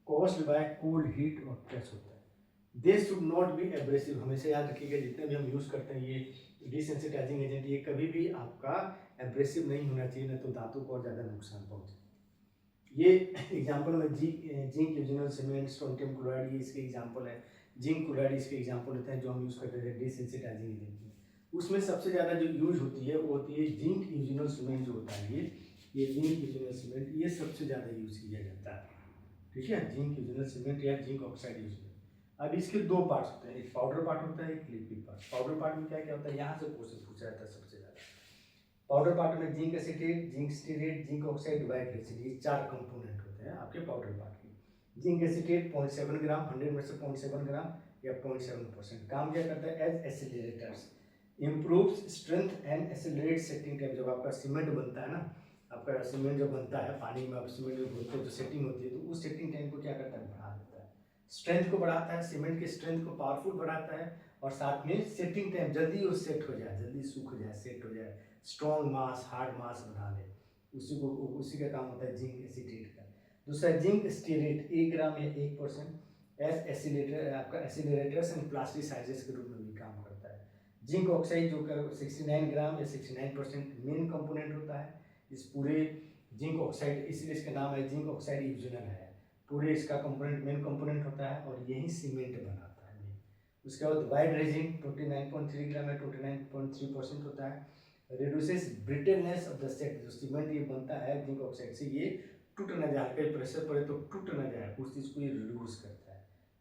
caused by cold, heat और प्रेस होता है। They should not be abrasive. हमेशा याद रखिएगा जितने भी हम यूज़ करते हैं ये डीसेंसिटाइजिंग एजेंट, ये कभी भी आपका एब्रेसिव नहीं होना चाहिए, नहीं तो दांतों को और ज़्यादा नुकसान पहुँचे। ये एग्जाम्पल में जिंक यूजिनल सीमेंट, स्टोनियम क्लोराइड, ये इसके एग्जाम्पल है। जिंक क्लोराइड इसके एग्जाम्पल होते हैं जो हम यूज़ करते थे डीसेंसिटाइजिंग एजेंट में। उसमें सबसे ज़्यादा जो यूज होती है वो होती है जिंक यूजिनल सीमेंट जो होता है, ये जिंक यूजिनल सीमेंट, ये सबसे ज़्यादा यूज़ किया जाता है। ठीक है, जिंक यूजिनल सीमेंट या जिंक ऑक्साइड यूज। अब इसके दो पार्ट्स होते हैं, एक पाउडर पार्ट होता है, एक लिक्विड पार्ट। पाउडर पार्ट में क्या क्या होता है, यहाँ से क्वेश्चन पूछा जाता है सबसे ज़्यादा। पाउडर पार्ट में zinc acetate, zinc stearate, zinc oxide, white acid, ये 4 कंपोनेंट होते हैं आपके पाउडर पार्ट के। जिंक एसिटेट 0.7 ग्राम, 100 में से 0.7 ग्राम या 0.7%। काम क्या करता है, as accelerators, improves strength and accelerate setting time. जब आपका सीमेंट बनता है ना, आपका सीमेंट जब बनता है, पानी में आप सीमेंट में घोलते हो तो सेटिंग होती है, तो उस सेटिंग टाइम को क्या करता है, बढ़ा देता है, स्ट्रेंथ को बढ़ाता है, सीमेंट की स्ट्रेंथ को पावरफुल बढ़ाता है और साथ में सेटिंग टाइम, जल्दी वो सेट हो जाए, जल्दी सूख जाए, सेट हो जाए, स्ट्रॉन्ग मास, हार्ड मास बना ले, उसी का काम होता है जिंक एसिटेट का। दूसरा जिंक स्टीरेट 1 ग्राम या 1% एस एसिलेटर, आपका एसिलरेटर्स एंड प्लास्टिसाइजर्स के रूप में भी काम करता है। जिंक ऑक्साइड जो 69 ग्राम या 69% मेन कंपोनेंट होता है इस पूरे जिंक ऑक्साइड, इसलिए इसका नाम है जिंक ऑक्साइड यूजनल है। पूरे इसका कंपोनेंट मेन कंपोनेंट होता है और यही सीमेंट बनाता है। उसके बाद वाइड रेजिन 29.3 ग्राम या 29.3% होता है। Reduces brittleness of the set, जो सीमेंट ये बनता है जिंक ऑक्साइड से, ये टूट न जाए, कहीं प्रेशर पड़े तो टूट न जाए, उस चीज़ को ये रिड्यूस करता है।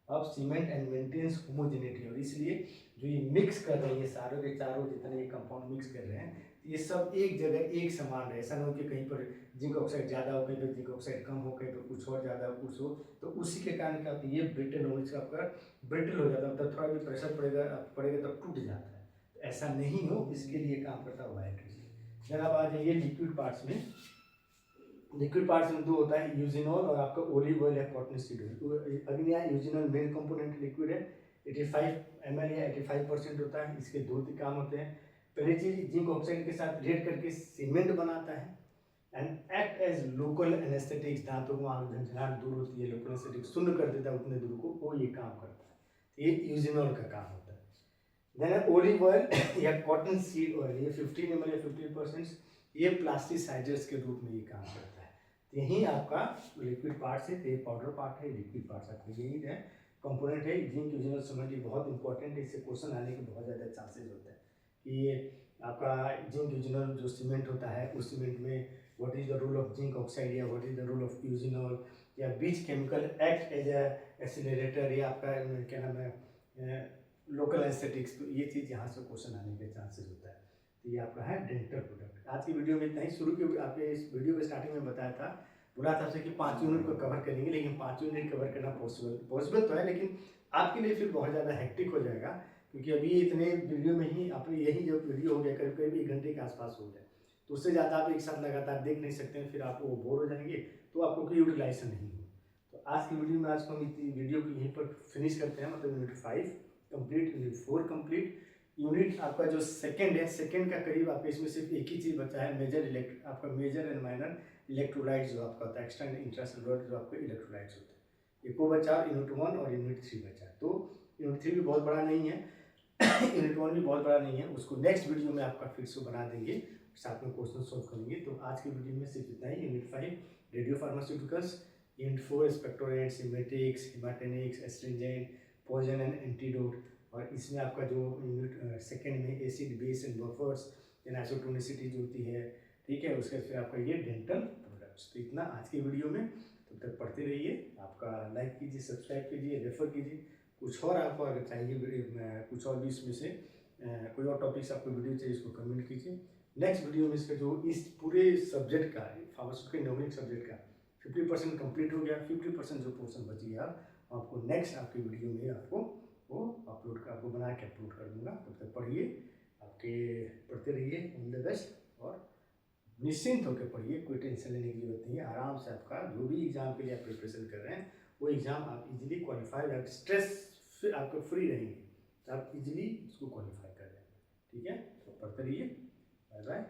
अब सीमेंट एंड मेंटेन्स होमोजेनिटी, और इसलिए जो ये मिक्स कर रहे हैं, ये सारों के चारों जितने ये कंपाउंड मिक्स कर रहे हैं, ये सब एक जगह एक समान है। ऐसा ना हो कि कहीं पर जिंक ऑक्साइड ज़्यादा हो, कहीं पर जिंक ऑक्साइड कम हो, कहीं पर कुछ और ज़्यादा हो, कुछ हो, तो उसी के कारण क्या होता है, ये ब्रिटल हो, इसका आपका ब्रिटल हो जाता है, मतलब थोड़ा भी प्रेशर पड़ेगा तब टूट जाता है। तो ऐसा नहीं हो, इसके लिए काम करता है वाइट रेजिन। जब आप आ जाइए लिक्विड पार्ट्स में, लिक्विड पार्ट्स में दो होता है, यूजिनॉल और आपका ओलिव ऑयल है, कॉटन सीड ऑयल। अभी यहाँ यूजिनॉल मेन कंपोनेंट लिक्विड है, 85 ml या 85% होता है। इसके दो काम होते हैं। पहली चीज, जिंक ऑक्साइड के साथ रिएक्ट करके सीमेंट बनाता है and act as local anaesthetics, दांतों को वहाँ झंझनाहट दूर होती है, लोकल एनेस्थेटिक शून्य कर देता है उतने दूर को, वो ये काम करता है। तो ये यूजिनॉल का काम होता है। देन ओलिव ऑयल या कॉटन सीड ऑयल, ये 15 ml या 50%, ये प्लास्टिसाइजर्स के रूप में ये काम करता है। यही आपका लिक्विड पार्ट है, ये पाउडर पार्ट है, लिक्विड पार्ट आपका यही है कंपोनेंट है। जिंक यूजिनॉल सीमेंट ये बहुत इंपॉर्टेंट है, इससे क्वेश्चन आने के बहुत ज़्यादा चांसेस होते हैं कि ये आपका जिंक यूजिनॉल जो सीमेंट होता है, उस सीमेंट में what is the role of zinc oxide या what is the role of eugenol, या which chemical act as a accelerator, या आपका क्या नाम है लोकल एस्थेटिक्स। तो ये चीज़ यहाँ से क्वेश्चन आने के चांसेस होता है। तो ये आपका है डेंटल प्रोडक्ट। आज की वीडियो में इतना ही। शुरू के आपके इस वीडियो के स्टार्टिंग में बताया था, बोला था आपसे कि 5 यूनिट को कवर करेंगे, लेकिन 5 यूनिट कवर करना पॉसिबल तो है, लेकिन आपके लिए फिर बहुत ज़्यादा हेक्टिक हो जाएगा, क्योंकि अभी इतने वीडियो में ही आपने यही जो वीडियो हो गया करीब करीब 1 घंटे के आसपास हो गया, तो उससे ज़्यादा आप एक साथ लगातार देख नहीं सकते हैं, फिर आप वो बोर हो जाएंगे, तो आपको कोई यूटिलाइजेशन नहीं हो। तो आज की वीडियो में, आज को हम वीडियो को यहीं पर फिनिश करते हैं, मतलब unit 5 complete, unit 4 complete. Unit आपका जो सेकंड है, सेकंड का करीब आपका इसमें सिर्फ एक ही चीज़ बचा है, आपका मेजर एंड माइनर इलेक्ट्रोलाइट्स जो आपका होता है, एक्स्ट्रा एंड इंट्रासेलुलर जो आपके इलेक्ट्रोलाइट्स होते हैं, एक वो बचा, यूनिट 1 और यूनिट 3 बचा। तो यूनिट 3 भी बहुत बड़ा नहीं है, यूनिट 1 भी बहुत बड़ा नहीं है, उसको नेक्स्ट वीडियो में आपका फिर से बना देंगे, साथ में क्वेश्चन सोल्व करेंगे। तो आज की वीडियो में सिर्फ इतना ही। Unit 5 radiopharmaceuticals, unit 4 expectorant, emetics, haematinics, astringent, poison and antidote, और इसमें आपका जो यूनिट सेकेंड में acid base and buffers, isotonicity जो होती है, ठीक है, उसके फिर आपका ये डेंटल प्रोडक्ट्स। तो इतना आज की वीडियो में, तब तक पढ़ते रहिए, आपका लाइक कीजिए, सब्सक्राइब कीजिए, रेफर कीजिए। कुछ और आपको अगर चाहिए, कुछ और भी इसमें से कोई और टॉपिक्स आपको वीडियो चाहिए, इसको कमेंट कीजिए। नेक्स्ट वीडियो में इसका जो इस पूरे सब्जेक्ट का, फार्मास्यूटिकल न्यूमेरिक सब्जेक्ट का 50% कंप्लीट हो गया, 50% जो पोर्शन बच गया आपको नेक्स्ट आपकी वीडियो में आपको वो आपको बना के अपलोड कर दूंगा। तब तक पढ़िए, आपके पढ़ते रहिए, ऑल द बेस्ट, और निश्चिंत होकर पढ़िए, कोई टेंशन लेने की जरूरत नहीं है। आराम से आपका जो भी एग्जाम के लिए आप प्रिपरेशन कर रहे हैं, वो एग्जाम आप इजीली क्वालिफाई, आप स्ट्रेस आपको फ्री रहेंगे, तो आप इजीली उसको क्वालिफाई कर लेंगे। ठीक है, तो पढ़ते रहिए। Bye bye.